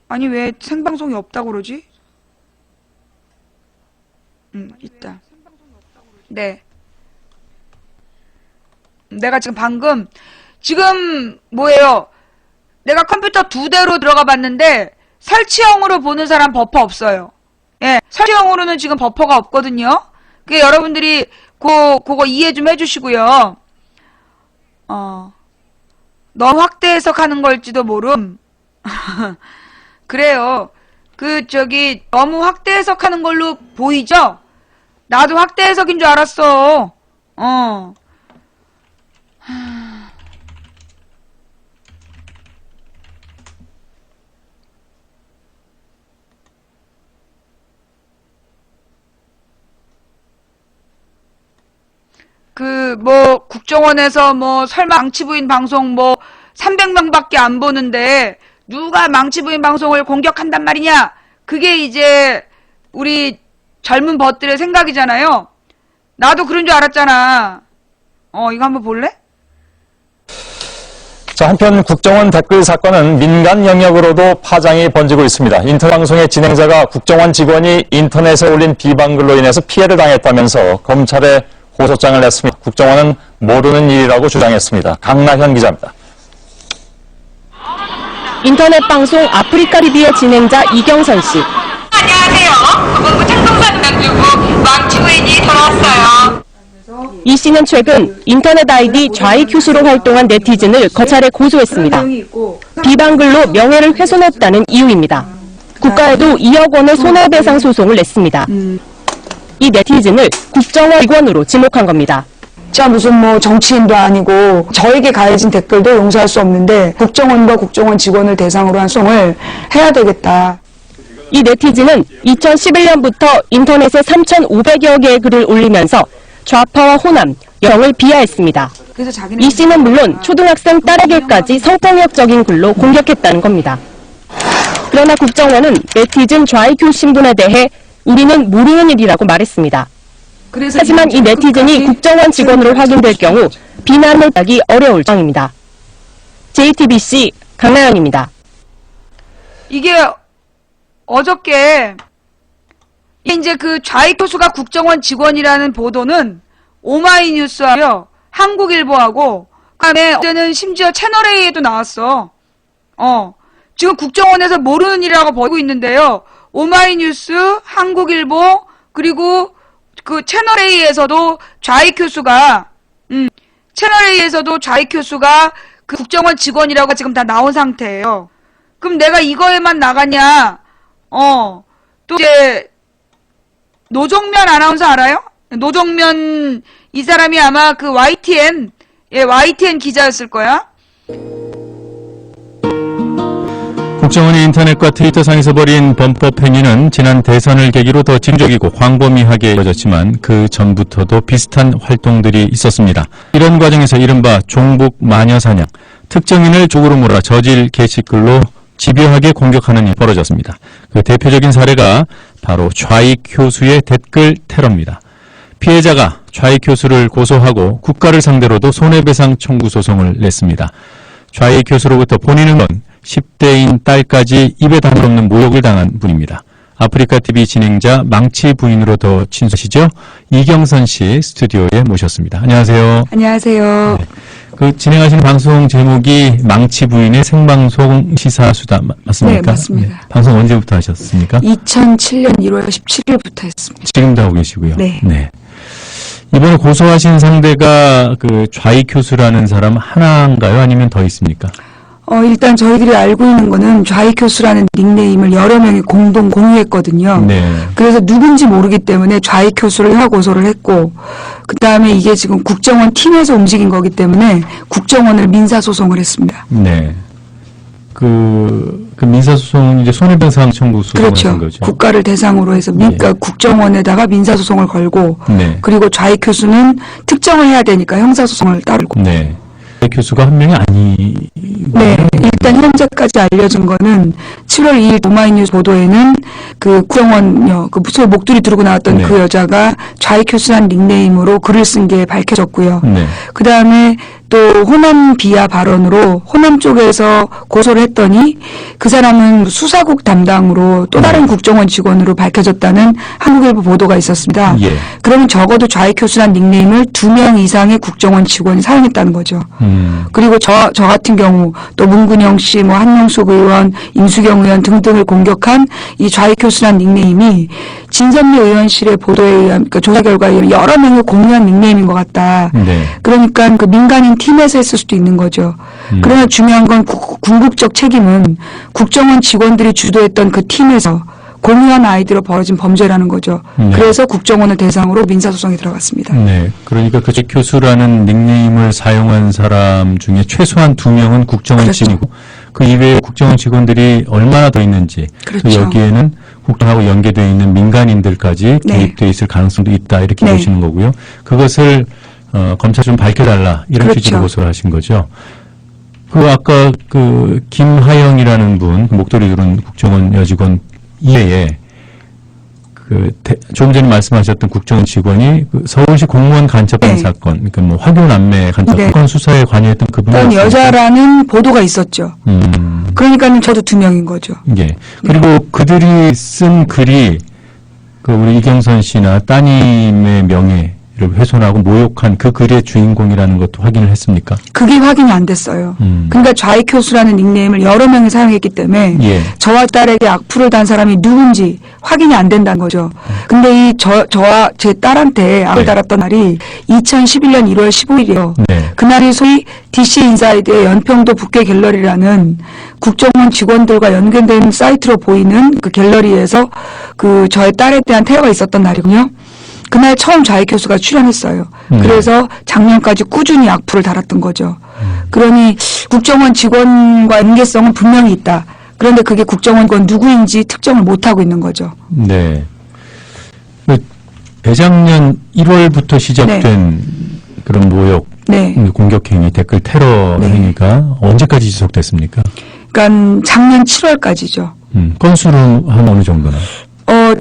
아니, 왜 생방송이 없다고 그러지? 있다. 네. 내가 지금 뭐예요? 내가 컴퓨터 2대로 들어가 봤는데, 설치형으로 보는 사람 버퍼 없어요. 예, 설치형으로는 지금 버퍼가 없거든요. 그게 여러분들이 그거 이해 좀 해주시고요. 너무 확대 해석하는 걸지도 모름. 그래요. 너무 확대 해석하는 걸로 보이죠? 나도 확대 해석인 줄 알았어. 국정원에서 설마 망치부인 방송 300명밖에 안 보는데, 누가 망치부인 방송을 공격한단 말이냐? 그게 이제, 우리 젊은 벗들의 생각이잖아요. 나도 그런 줄 알았잖아. 이거 한번 볼래? 자, 한편 국정원 댓글 사건은 민간 영역으로도 파장이 번지고 있습니다. 인터넷 방송의 진행자가 국정원 직원이 인터넷에 올린 비방글로 인해서 피해를 당했다면서 검찰에 고소장을 냈습니다. 국정원은 모르는 일이라고 주장했습니다. 강나현 기자입니다. 인터넷 방송 아프리카 리뷰의 진행자 이경선 씨. 안녕하세요. 창동산 강주구 망치부인이 돌아왔어요. 이 씨는 최근 인터넷 아이디 좌익휴수로 활동한 네티즌을 검찰에 고소했습니다. 비방글로 명예를 훼손했다는 이유입니다. 국가에도 2억 원의 손해배상 소송을 냈습니다. 이 네티즌을 국정원 직원으로 지목한 겁니다. 진짜 무슨 정치인도 아니고 저에게 가해진 댓글도 용서할 수 없는데 국정원과 국정원 직원을 대상으로 한 소송을 해야 되겠다. 이 네티즌은 2011년부터 인터넷에 3,500여 개의 글을 올리면서 좌파와 호남, 여성을 비하했습니다. 이 씨는 물론 초등학생 딸에게까지 성폭력적인 글로 공격했다는 겁니다. 그러나 국정원은 네티즌 좌익휴 신분에 대해 우리는 모르는 일이라고 말했습니다. 하지만 이 네티즌이 국정원 직원으로 확인될 경우 비난을 하기 어려울 정입니다. JTBC 강나연입니다. 이게 어저께 이제 좌익교수가 국정원 직원이라는 보도는 오마이뉴스하고요, 한국일보하고, 그다음에 어제는 심지어 채널A에도 나왔어. 지금 국정원에서 모르는 일이라고 보고 있는데요. 오마이뉴스, 한국일보, 그리고 채널A에서도 좌익교수가 국정원 직원이라고 지금 다 나온 상태예요. 그럼 내가 이거에만 나가냐? 또 이제 노정면 아나운서 알아요? 노정면 이 사람이 아마 YTN 기자였을 거야. 국정원이 인터넷과 트위터상에서 벌인 범법 행위는 지난 대선을 계기로 더 진적이고 광범위하게 이루어졌지만 그 전부터도 비슷한 활동들이 있었습니다. 이런 과정에서 이른바 종북 마녀사냥, 특정인을 족으로 몰아 저질 게시글로 집요하게 공격하는 일이 벌어졌습니다. 그 대표적인 사례가 바로 좌익교수의 댓글 테러입니다. 피해자가 좌익교수를 고소하고 국가를 상대로도 손해배상 청구 소송을 냈습니다. 좌익교수로부터 본인은 10대인 딸까지 입에 담을 수 없는 모욕을 당한 분입니다. 아프리카TV 진행자 망치 부인으로 더 친숙하시죠? 이경선 씨 스튜디오에 모셨습니다. 안녕하세요. 안녕하세요. 네. 진행하시는 방송 제목이 망치 부인의 생방송 시사수다 맞습니까? 네, 맞습니다. 네. 방송 언제부터 하셨습니까? 2007년 1월 17일부터 했습니다. 지금도 하고 계시고요. 네. 이번에 고소하신 상대가 좌익교수라는 사람 하나인가요? 아니면 더 있습니까? 일단 저희들이 알고 있는 거는 좌익교수라는 닉네임을 여러 명이 공동 공유했거든요. 네. 그래서 누군지 모르기 때문에 좌익교수를 고소를 했고, 그 다음에 이게 지금 국정원 팀에서 움직인 거기 때문에 국정원을 민사소송을 했습니다. 네. 그 민사소송은 이제 손해배상 청구 소송을 그렇죠. 한 거죠. 국가를 대상으로 해서 그러니까 국정원에다가 민사소송을 걸고, 네. 그리고 좌익교수는 특정을 해야 되니까 형사소송을 따르고. 네. 교수가 한 명이 네, 일단 현재까지 알려진 거는 7월 2일 오마이뉴스 보도에는 국정원요, 소위 목도리 두르고 나왔던 네. 그 여자가 좌익교수란 닉네임으로 글을 쓴 게 밝혀졌고요. 네. 그 다음에 또 호남 비하 발언으로 호남 쪽에서 고소를 했더니 그 사람은 수사국 담당으로 또 다른 국정원 직원으로 밝혀졌다는 한국일보 보도가 있었습니다. 예. 그러면 적어도 좌익교수란 닉네임을 2명 이상의 국정원 직원이 사용했다는 거죠. 그리고 저 같은 경우 또 문근영 씨, 한명숙 의원, 임수경 의원 등등을 공격한 이 좌익교수란 닉네임이 진선미 의원실의 보도에 의한 조사 결과에 의하면 여러 명이 공유한 닉네임인 것 같다. 네. 그러니까 민간인 다른 팀에서 했을 수도 있는 거죠. 그러나 중요한 건 궁극적 책임은 국정원 직원들이 주도했던 그 팀에서 공유한 아이디어로 벌어진 범죄라는 거죠. 네. 그래서 국정원을 대상으로 민사소송이 들어갔습니다. 네. 그러니까 그 교수라는 닉네임을 사용한 사람 중에 최소한 2명은 국정원 그렇죠. 직원이고 그 이외에 국정원 직원들이 얼마나 더 있는지 또 그렇죠. 여기에는 국정하고 연계되어 있는 민간인들까지 네. 개입되어 있을 가능성도 있다 이렇게 네. 보시는 거고요. 그것을 검찰 좀 밝혀달라 이런 그렇죠. 취지로 고소를 하신 거죠. 그 아까 그 김하영이라는 분 목도리 두른 국정원 여직원 이외에 조금 전에 말씀하셨던 국정원 직원이 그 서울시 공무원 간첩단 네. 사건, 그러니까 뭐 화교남매 간첩 네. 사건 수사에 관여했던 그분이 어떤 여자라는 보도가 있었죠. 그러니까는 저도 2명인 거죠. 예. 그리고 그들이 쓴 글이 그 우리 이경선 씨나 따님의 명예를 훼손하고 모욕한 그 글의 주인공이라는 것도 확인을 했습니까? 그게 확인이 안 됐어요. 그러니까 좌익교수라는 닉네임을 여러 명이 사용했기 때문에 예. 저와 딸에게 악플을 단 사람이 누군지 확인이 안 된다는 거죠. 근데 저와 제 딸한테 악을 네. 달았던 날이 2011년 1월 15일이에요. 네. 그날이 소위 DC 인사이드의 연평도 북괴 갤러리라는 국정원 직원들과 연계된 사이트로 보이는 그 갤러리에서 그 저의 딸에 대한 테러가 있었던 날이군요. 그날 처음 좌익 교수가 출연했어요. 그래서 작년까지 꾸준히 악플을 달았던 거죠. 그러니 국정원 직원과 연계성은 분명히 있다. 그런데 그게 국정원 누구인지 특정을 못하고 있는 거죠. 네. 그 재작년 1월부터 시작된 그런 모욕, 네. 공격 행위, 댓글 테러 네. 행위가 언제까지 지속됐습니까? 그러니까 작년 7월까지죠. 건수는 한 어느 정도나?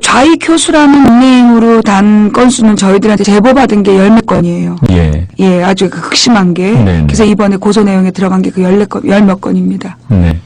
좌익 교수라는 닉네임으로 단 건수는 저희들한테 제보받은 게 10몇 건이에요. 예. 예, 아주 극심한 게. 네네. 그래서 이번에 고소 내용에 들어간 게 그 10몇 건입니다. 네.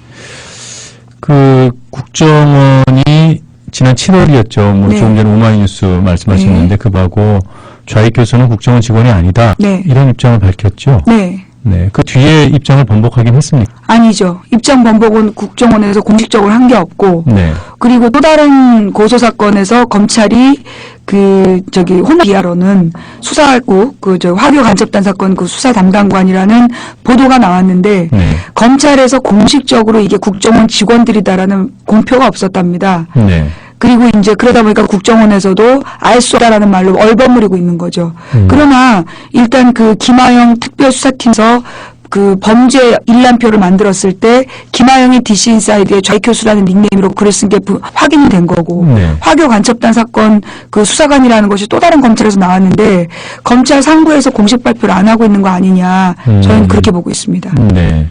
그 국정원이 지난 7월이었죠. 뭐 네. 조금 전에 오마이뉴스 말씀하셨는데 그하고 좌익 교수는 국정원 직원이 아니다. 네. 이런 입장을 밝혔죠. 네. 네. 그 뒤에 입장을 번복하긴 했습니까? 아니죠. 입장 번복은 국정원에서 공식적으로 한 게 없고, 네. 그리고 또 다른 고소 사건에서 검찰이 호남 기아로는 수사국 화교 간첩단 사건 그 수사 담당관이라는 보도가 나왔는데 네. 검찰에서 공식적으로 이게 국정원 직원들이다라는 공표가 없었답니다. 네. 그리고 이제 그러다 보니까 국정원에서도 알 수 없다라는 말로 얼버무리고 있는 거죠. 그러나 일단 그 김하영 특별수사팀에서 그 범죄 일람표를 만들었을 때 김하영이 DC 인사이드의 좌익교수라는 닉네임으로 글을 쓴 게 확인이 된 거고 네. 화교 간첩단 사건 그 수사관이라는 것이 또 다른 검찰에서 나왔는데 검찰 상부에서 공식 발표를 안 하고 있는 거 아니냐 저희는 그렇게 보고 있습니다. 네.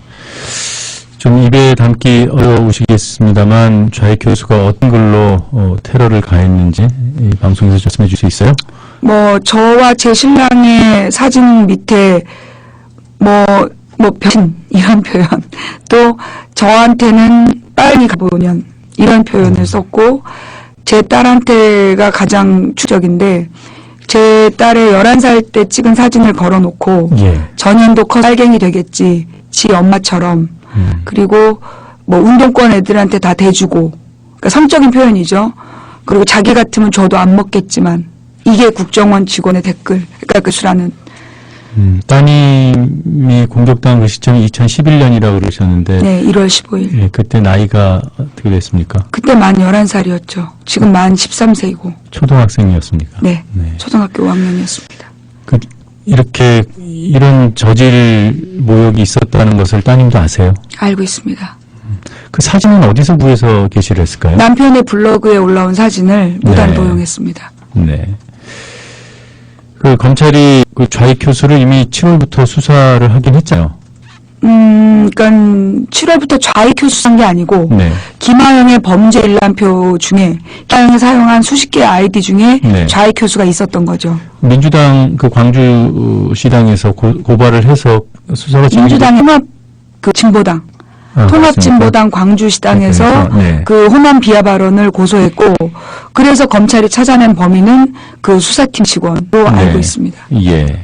좀 입에 담기 어려우시겠습니다만 좌익 교수가 어떤 글로 테러를 가했는지 이 방송에서 말씀해 줄 수 있어요? 뭐 저와 제 신랑의 사진 밑에 변신 이런 표현 또 저한테는 빨리 가보면 이런 표현을 썼고 제 딸한테가 가장 추적인데 제 딸의 11살 때 찍은 사진을 걸어놓고 예. 전현도 커 빨갱이 되겠지 지 엄마처럼 그리고 뭐 운동권 애들한테 다 대주고 그러니까 성적인 표현이죠. 그리고 자기 같으면 저도 안 먹겠지만 이게 국정원 직원의 댓글 그러니까 그 수라는 따님이 공격당한 그 시점이 2011년이라고 그러셨는데 네 1월 15일 예, 그때 나이가 어떻게 됐습니까? 그때 만 11살이었죠. 지금 만 13세이고 초등학생이었습니까? 네, 네. 초등학교 5학년이었습니다. 이렇게 이런 저질 모욕이 있었다는 것을 따님도 아세요? 알고 있습니다. 그 사진은 어디서 구해서 게시를 했을까요? 남편의 블로그에 올라온 사진을 무단 네. 도용했습니다. 네. 그 검찰이 그 좌익 교수를 이미 7월부터 수사를 하긴 했잖아요. 그러니까 7월부터 좌익 수사한 게 아니고 네. 김하영의 범죄 일람표 중에 김하영이 사용한 수십 개의 아이디 중에 네. 좌익 교수가 있었던 거죠. 민주당 그 광주시당에서 고발을 해서 수사가 민주당의 통합 진보당 통합진보당 광주시당에서 네. 그 호남 비하 발언을 고소했고 그래서 검찰이 찾아낸 범인은 그 수사팀 직원으로 알고 있습니다. 예.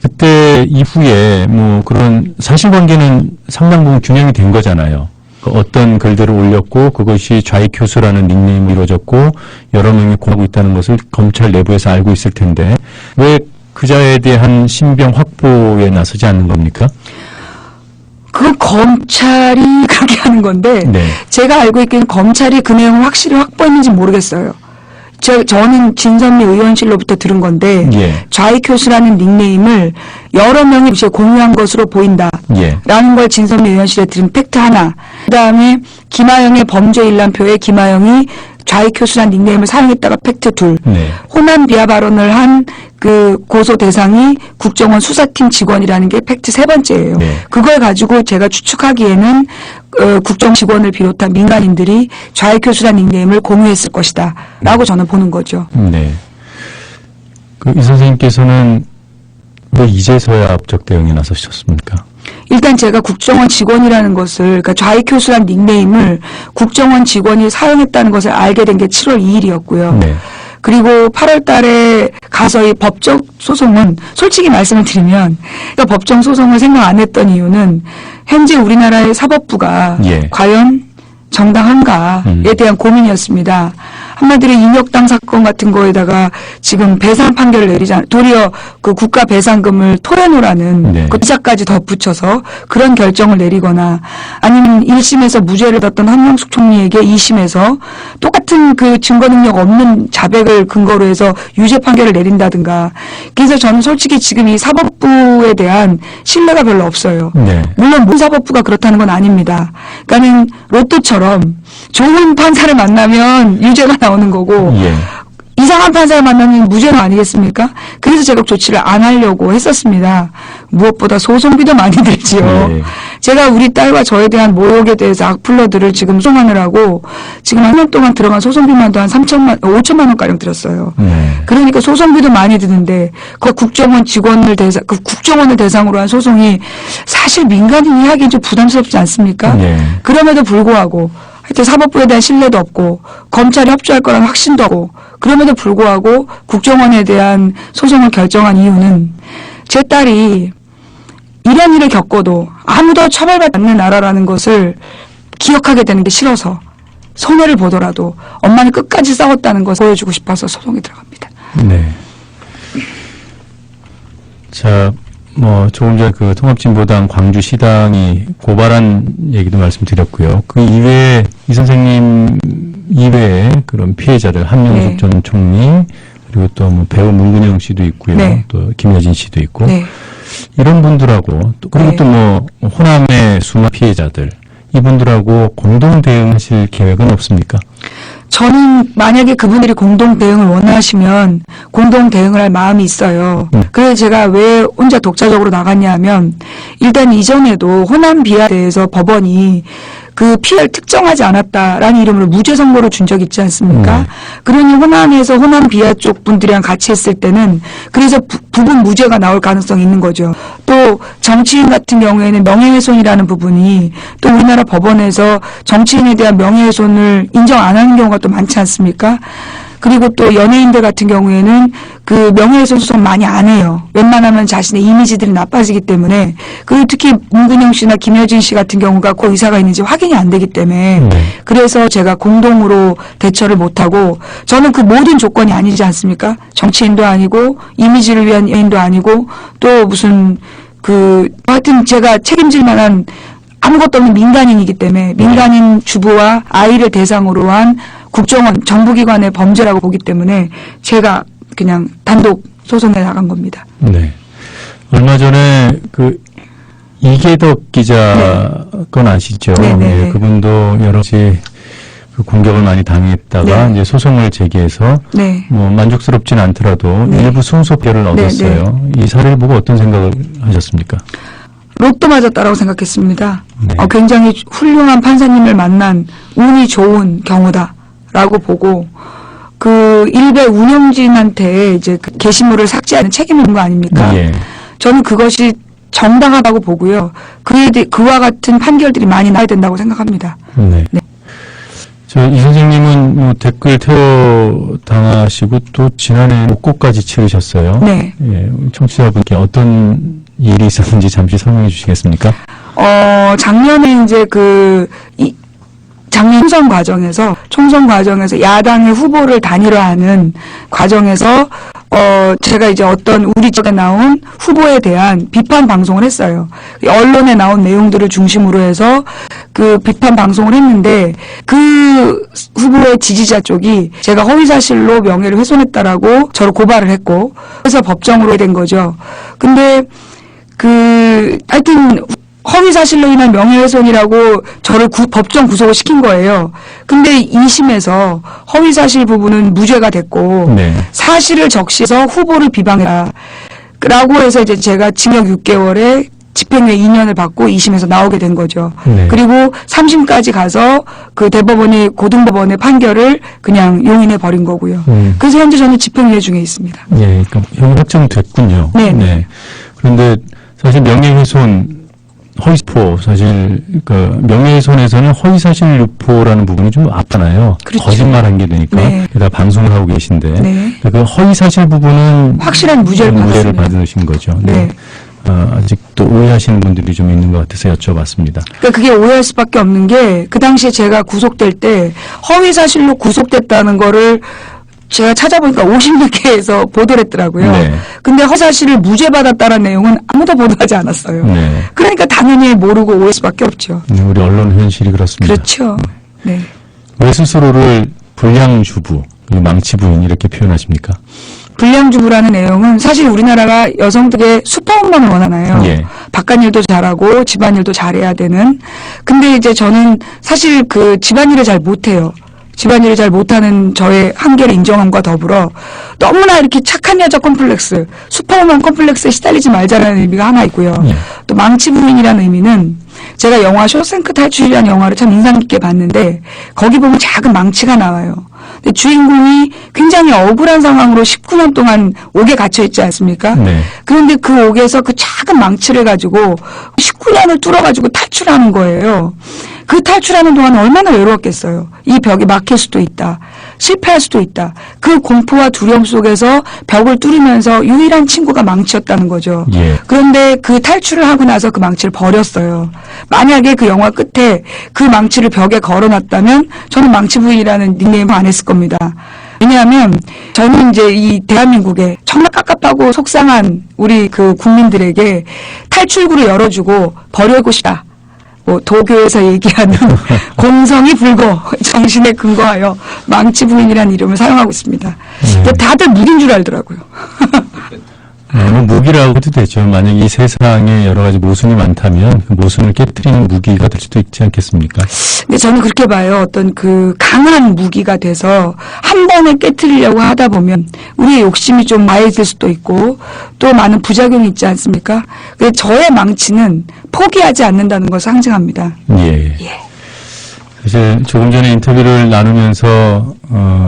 그때 이후에 뭐 그런 사실관계는 상당 부분 균형이 된 거잖아요. 그 어떤 글들을 올렸고 그것이 좌익 교수라는 닉네임이 이루어졌고 여러 명이 공하고 있다는 것을 검찰 내부에서 알고 있을 텐데 왜 그자에 대한 신병 확보에 나서지 않는 겁니까? 그건 검찰이 그렇게 하는 건데 네. 제가 알고 있기는 검찰이 그 내용을 확실히 확보했는지 모르겠어요. 저는 진선미 의원실로부터 들은 건데 예. 좌익교수라는 닉네임을 여러 명이 공유한 것으로 보인다. 예. 라는 걸 진선미 의원실에 들은 팩트 하나. 그다음에 김하영의 범죄 일람표에 김하영이 좌익교수라는 닉네임을 사용했다가 팩트 둘. 네. 호남 비하 발언을 한 그 고소 대상이 국정원 수사팀 직원이라는 게 팩트 세 번째예요. 네. 그걸 가지고 제가 추측하기에는 국정 직원을 비롯한 민간인들이 좌익교수라는 닉네임을 공유했을 것이다. 라고 저는 보는 거죠. 네. 그 이 선생님께서는 왜 이제서야 법적 대응에 나서셨습니까? 일단 제가 국정원 직원이라는 것을, 그러니까 좌익교수라는 닉네임을 국정원 직원이 사용했다는 것을 알게 된 게 7월 2일이었고요. 네. 그리고 8월 달에 가서 이 법적 소송은 솔직히 말씀을 드리면 그러니까 법정 소송을 생각 안 했던 이유는 현재 우리나라의 사법부가 예. 과연 정당한가에 대한 고민이었습니다. 한마디로 인혁당 사건 같은 거에다가 지금 배상 판결을 내리자 도리어 그 국가 배상금을 토해놓으라는 네. 그 기사까지 덧붙여서 그런 결정을 내리거나 아니면 1심에서 무죄를 받던 한명숙 총리에게 2심에서 똑같은 그 증거 능력 없는 자백을 근거로 해서 유죄 판결을 내린다든가. 그래서 저는 솔직히 지금 이 사법부에 대한 신뢰가 별로 없어요. 네. 물론 모든 사법부가 그렇다는 건 아닙니다. 그러니까는 로또처럼 좋은 판사를 만나면 유죄가 나오는 거고 예. 이상한 판사를 만나면 무죄가 아니겠습니까? 그래서 제가 조치를 안 하려고 했었습니다. 무엇보다 소송비도 많이 들지요. 예. 제가 우리 딸과 저에 대한 모욕에 대해서 악플러들을 지금 소송하느라고 지금 한 년 동안 들어간 소송비만도 한 5천만 원가량 들었어요. 네. 그러니까 소송비도 많이 드는데 그 국정원 직원을 국정원을 대상으로 한 소송이 사실 민간인이 하기엔 좀 부담스럽지 않습니까? 네. 그럼에도 불구하고 하여튼 사법부에 대한 신뢰도 없고 검찰이 협조할 거라는 확신도 없고 그럼에도 불구하고 국정원에 대한 소송을 결정한 이유는 제 딸이 이런 일을 겪어도 아무도 처벌받지 않는 나라라는 것을 기억하게 되는 게 싫어서 손해를 보더라도 엄마는 끝까지 싸웠다는 것을 보여주고 싶어서 소송에 들어갑니다. 네. 자, 뭐 조금 전 그 통합진보당 광주시당이 고발한 얘기도 말씀드렸고요. 그 이외에 이 선생님 이외에 그런 피해자들 한명숙 네. 전 총리 그리고 또 뭐 배우 문근영 씨도 있고요. 네. 또 김여진 씨도 있고 네. 이런 분들하고 또 그리고 네. 또 뭐 호남의 수많은 피해자들 이분들하고 공동 대응하실 계획은 없습니까? 저는 만약에 그분들이 공동 대응을 원하시면 공동 대응을 할 마음이 있어요. 그래서 제가 왜 혼자 독자적으로 나갔냐 하면 일단 이전에도 호남 비하에 대해서 법원이 그 피해를 특정하지 않았다라는 이름으로 무죄 선고를 준 적 있지 않습니까? 그러니 호남에서 호남 비하 쪽 분들이랑 같이 했을 때는 그래서 부분 무죄가 나올 가능성이 있는 거죠. 또 정치인 같은 경우에는 명예훼손이라는 부분이 또 우리나라 법원에서 정치인에 대한 명예훼손을 인정 안 하는 경우가 또 많지 않습니까? 그리고 또 연예인들 같은 경우에는 그 명예훼손 소송 많이 안 해요. 웬만하면 자신의 이미지들이 나빠지기 때문에. 그리고 특히 문근영 씨나 김여진 씨 같은 경우가 그 의사가 있는지 확인이 안 되기 때문에 그래서 제가 공동으로 대처를 못하고 저는 그 모든 조건이 아니지 않습니까? 정치인도 아니고 이미지를 위한 연예인도 아니고 또 무슨 하여튼 제가 책임질 만한 아무것도 없는 민간인이기 때문에 민간인 주부와 아이를 대상으로 한 국정원 정부기관의 범죄라고 보기 때문에 제가 그냥 단독 소송에 나간 겁니다. 네. 얼마 전에 그 이계덕 기자 건 아시죠? 네, 네, 예, 네. 그분도 여러 가지 그 공격을 많이 당했다가 네. 이제 소송을 제기해서 네. 뭐 만족스럽진 않더라도 네. 일부 승소표를 네, 얻었어요. 이 사례를 보고 어떤 생각을 하셨습니까? 로또 맞았다라고 생각했습니다. 네. 굉장히 훌륭한 판사님을 만난 운이 좋은 경우다라고 보고 그 일베 운영진한테 이제 그 게시물을 삭제하는 책임이 있는 거 아닙니까? 예. 저는 그것이 정당하다고 보고요. 그와 같은 판결들이 많이 나야 된다고 생각합니다. 네. 네. 이 선생님은 뭐 댓글 테러 당하시고 또 지난해 목고까지 치르셨어요. 네. 예, 청취자분께 어떤 일이 있었는지 잠시 설명해 주시겠습니까? 작년에 이제 작년 총선 과정에서 야당의 후보를 단일화하는 과정에서 제가 이제 어떤 우리 쪽에 나온 후보에 대한 비판 방송을 했어요. 언론에 나온 내용들을 중심으로 해서 그 비판 방송을 했는데 그 후보의 지지자 쪽이 제가 허위사실로 명예를 훼손했다라고 저를 고발을 했고 그래서 법정으로 된 거죠. 근데 하여튼 허위사실로 인한 명예훼손이라고 저를 법정 구속을 시킨 거예요. 근데 2심에서 허위사실 부분은 무죄가 됐고 네. 사실을 적시해서 후보를 비방했다. 라고 해서 이제 제가 징역 6개월에 집행유예 2년을 받고 2심에서 나오게 된 거죠. 네. 그리고 3심까지 가서 그 대법원이 고등법원의 판결을 그냥 용인해 버린 거고요. 그래서 현재 저는 집행유예 중에 있습니다. 예, 그러니까 형 확정됐군요. 네. 그런데 사실 명예훼손 허위스포 사실 그 명예훼손에서는 허위사실 유포라는 부분이 좀 아프잖아요. 그렇죠. 거짓말한 게 되니까 네. 게다가 방송을 하고 계신데 네. 그 허위사실 부분은 확실한 무죄를 받았습니다. 받으신 거죠. 네. 아직도 오해하시는 분들이 좀 있는 것 같아서 여쭤봤습니다. 그러니까 그게 오해할 수밖에 없는 게 그 당시에 제가 구속될 때 허위사실로 구속됐다는 거를 제가 찾아보니까 50몇 개에서 보도를 했더라고요. 네. 근데 허사실을 무죄받았다는 내용은 아무도 보도하지 않았어요. 네. 그러니까 당연히 모르고 오해할 수밖에 없죠. 우리 언론 현실이 그렇습니다. 그렇죠. 네. 왜 스스로를 불량주부, 망치 부인 이렇게 표현하십니까? 불량주부라는 내용은 사실 우리나라가 여성들의 슈퍼우먼을 원하나요? 예. 바깥일도 잘하고 집안일도 잘해야 되는. 근데 이제 저는 사실 그 집안일을 잘 못해요. 집안일을 잘 못하는 저의 한계를 인정함과 더불어 너무나 이렇게 착한 여자 컴플렉스, 슈퍼우먼 컴플렉스에 시달리지 말자라는 의미가 하나 있고요. 예. 또 망치 부인이라는 의미는 제가 영화 쇼생크 탈출이라는 영화를 참 인상 깊게 봤는데 거기 보면 작은 망치가 나와요. 근데 주인공이 굉장히 억울한 상황으로 19년 동안 옥에 갇혀 있지 않습니까? 네. 그런데 그 옥에서 그 작은 망치를 가지고 19년을 뚫어가지고 탈출하는 거예요. 그 탈출하는 동안 얼마나 외로웠겠어요. 이 벽이 막힐 수도 있다. 실패할 수도 있다. 그 공포와 두려움 속에서 벽을 뚫으면서 유일한 친구가 망치였다는 거죠. 예. 그런데 그 탈출을 하고 나서 그 망치를 버렸어요. 만약에 그 영화 끝에 그 망치를 벽에 걸어놨다면 저는 망치 부인이라는 닉네임을 안 했을 겁니다. 왜냐하면 저는 이제 이 대한민국에 정말 깝깝하고 속상한 우리 그 국민들에게 탈출구를 열어주고 버릴 곳이다. 뭐 도교에서 얘기하는 공성이 불고 정신에 근거하여 망치 부인이라는 이름을 사용하고 있습니다. 근데 다들 무기인 줄 알더라고요. 뭐 무기라고 해도 되죠. 만약 이 세상에 여러 가지 모순이 많다면 그 모순을 깨트리는 무기가 될 수도 있지 않겠습니까? 근데 저는 그렇게 봐요. 어떤 그 강한 무기가 돼서 한 번에 깨트리려고 하다 보면 우리의 욕심이 좀 많아질 수도 있고 또 많은 부작용이 있지 않습니까? 근데 저의 망치는 포기하지 않는다는 것을 상징합니다. 예. 사실 조금 전에 인터뷰를 나누면서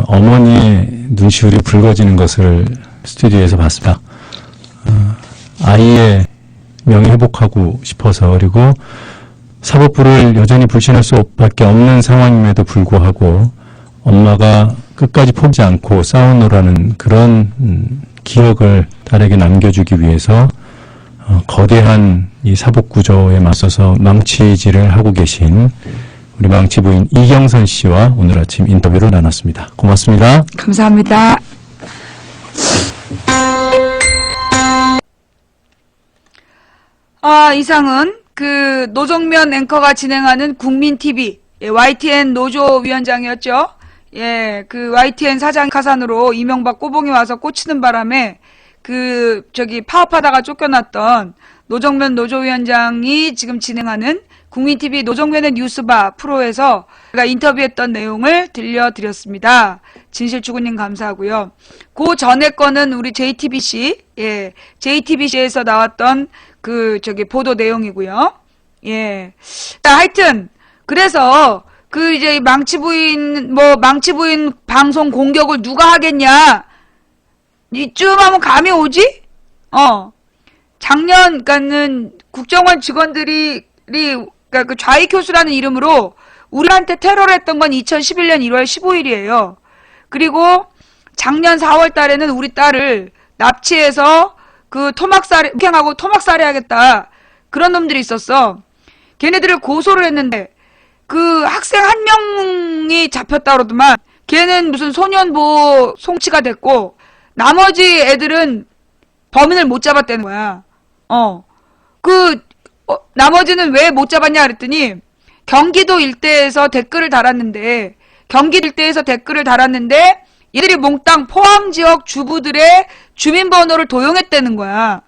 어머니의 눈시울이 붉어지는 것을 스튜디오에서 봤습니다. 아이의 명예 회복하고 싶어서 그리고 사법부를 여전히 불신할 수밖에 없는 상황임에도 불구하고 엄마가 끝까지 포기하지 않고 싸우노라는 그런 기억을 딸에게 남겨주기 위해서 거대한 이 사법 구조에 맞서서 망치질을 하고 계신 우리 망치 부인 이경선 씨와 오늘 아침 인터뷰를 나눴습니다. 고맙습니다. 감사합니다. 이상은 그 노정면 앵커가 진행하는 국민TV YTN 노조위원장이었죠. 예, 그 YTN 사장 가산으로 이명박 꼬봉이 와서 꽂히는 바람에 파업하다가 쫓겨났던 노정면 노조위원장이 지금 진행하는 국민TV 노정면의 뉴스바 프로에서 제가 인터뷰했던 내용을 들려드렸습니다. 진실주구님 감사하고요. 그 전에 거는 우리 JTBC, JTBC에서 나왔던 보도 내용이고요. 예. 자, 하여튼, 그래서, 이제 망치부인 방송 공격을 누가 하겠냐? 이쯤 하면 감이 오지? 그러니까는 국정원 직원들이, 그러니까 그 좌익교수라는 이름으로 우리한테 테러를 했던 건 2011년 1월 15일이에요. 그리고 작년 4월 달에는 우리 딸을 납치해서 폭행하고 토막살해하겠다. 그런 놈들이 있었어. 걔네들을 고소를 했는데, 그 학생 한 명이 잡혔다 그러더만 걔는 무슨 소년보호 송치가 됐고 나머지 애들은 범인을 못 잡았다는 거야. 나머지는 왜 못 잡았냐 그랬더니 경기도 일대에서 댓글을 달았는데 얘들이 몽땅 포항 지역 주부들의 주민번호를 도용했다는 거야.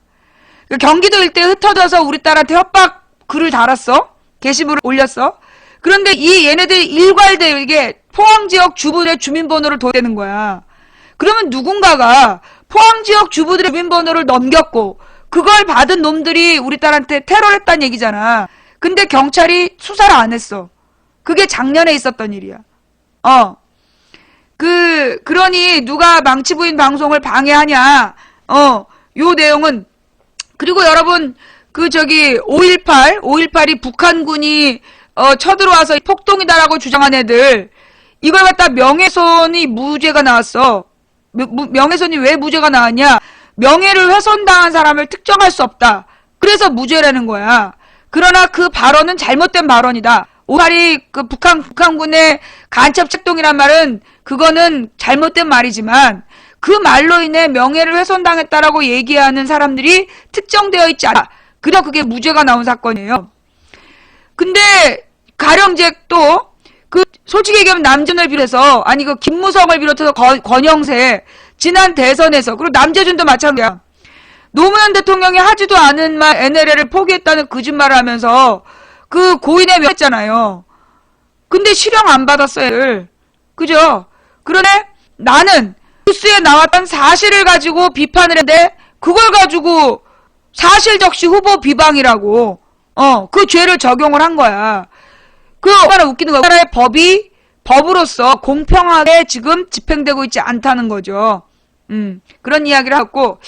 경기도 일대에 흩어져서 우리 딸한테 협박 글을 달았어. 게시물을 올렸어. 그런데 얘네들이 일괄되게 포항 지역 주부들의 주민번호를 도용했다는 거야. 그러면 누군가가 포항 지역 주부들의 주민번호를 넘겼고 그걸 받은 놈들이 우리 딸한테 테러를 했다는 얘기잖아. 근데 경찰이 수사를 안 했어. 그게 작년에 있었던 일이야. 그러니 누가 망치부인 방송을 방해하냐. 요 내용은 그리고 여러분 5.18이 북한군이 쳐들어와서 폭동이다라고 주장한 애들 이걸 갖다 명예훼손이 무죄가 나왔어. 명예훼손이 왜 무죄가 나왔냐? 명예를 훼손당한 사람을 특정할 수 없다. 그래서 무죄라는 거야. 그러나 그 발언은 잘못된 발언이다. 5.18이 그 북한군의 간첩 책동이란 말은 그거는 잘못된 말이지만 그 말로 인해 명예를 훼손당했다라고 얘기하는 사람들이 특정되어 있지 않아. 그래서 그게 무죄가 나온 사건이에요. 근데 가령 이제 또 솔직히 얘기하면 남준을 비롯해서 김무성을 비롯해서 권영세 지난 대선에서 그리고 남재준도 마찬가지야. 노무현 대통령이 하지도 않은 말 NLL을 포기했다는 거짓말을 하면서 그 고인의 명했잖아요. 근데 실형 안 받았어요. 그죠? 그러네 나는 뉴스에 나왔던 사실을 가지고 비판을 했는데 그걸 가지고 사실적시 후보 비방이라고 그 죄를 적용을 한 거야. 얼마나 웃기는 거야. 우리나라의 법으로서 공평하게 지금 집행되고 있지 않다는 거죠. 그런 이야기를 하고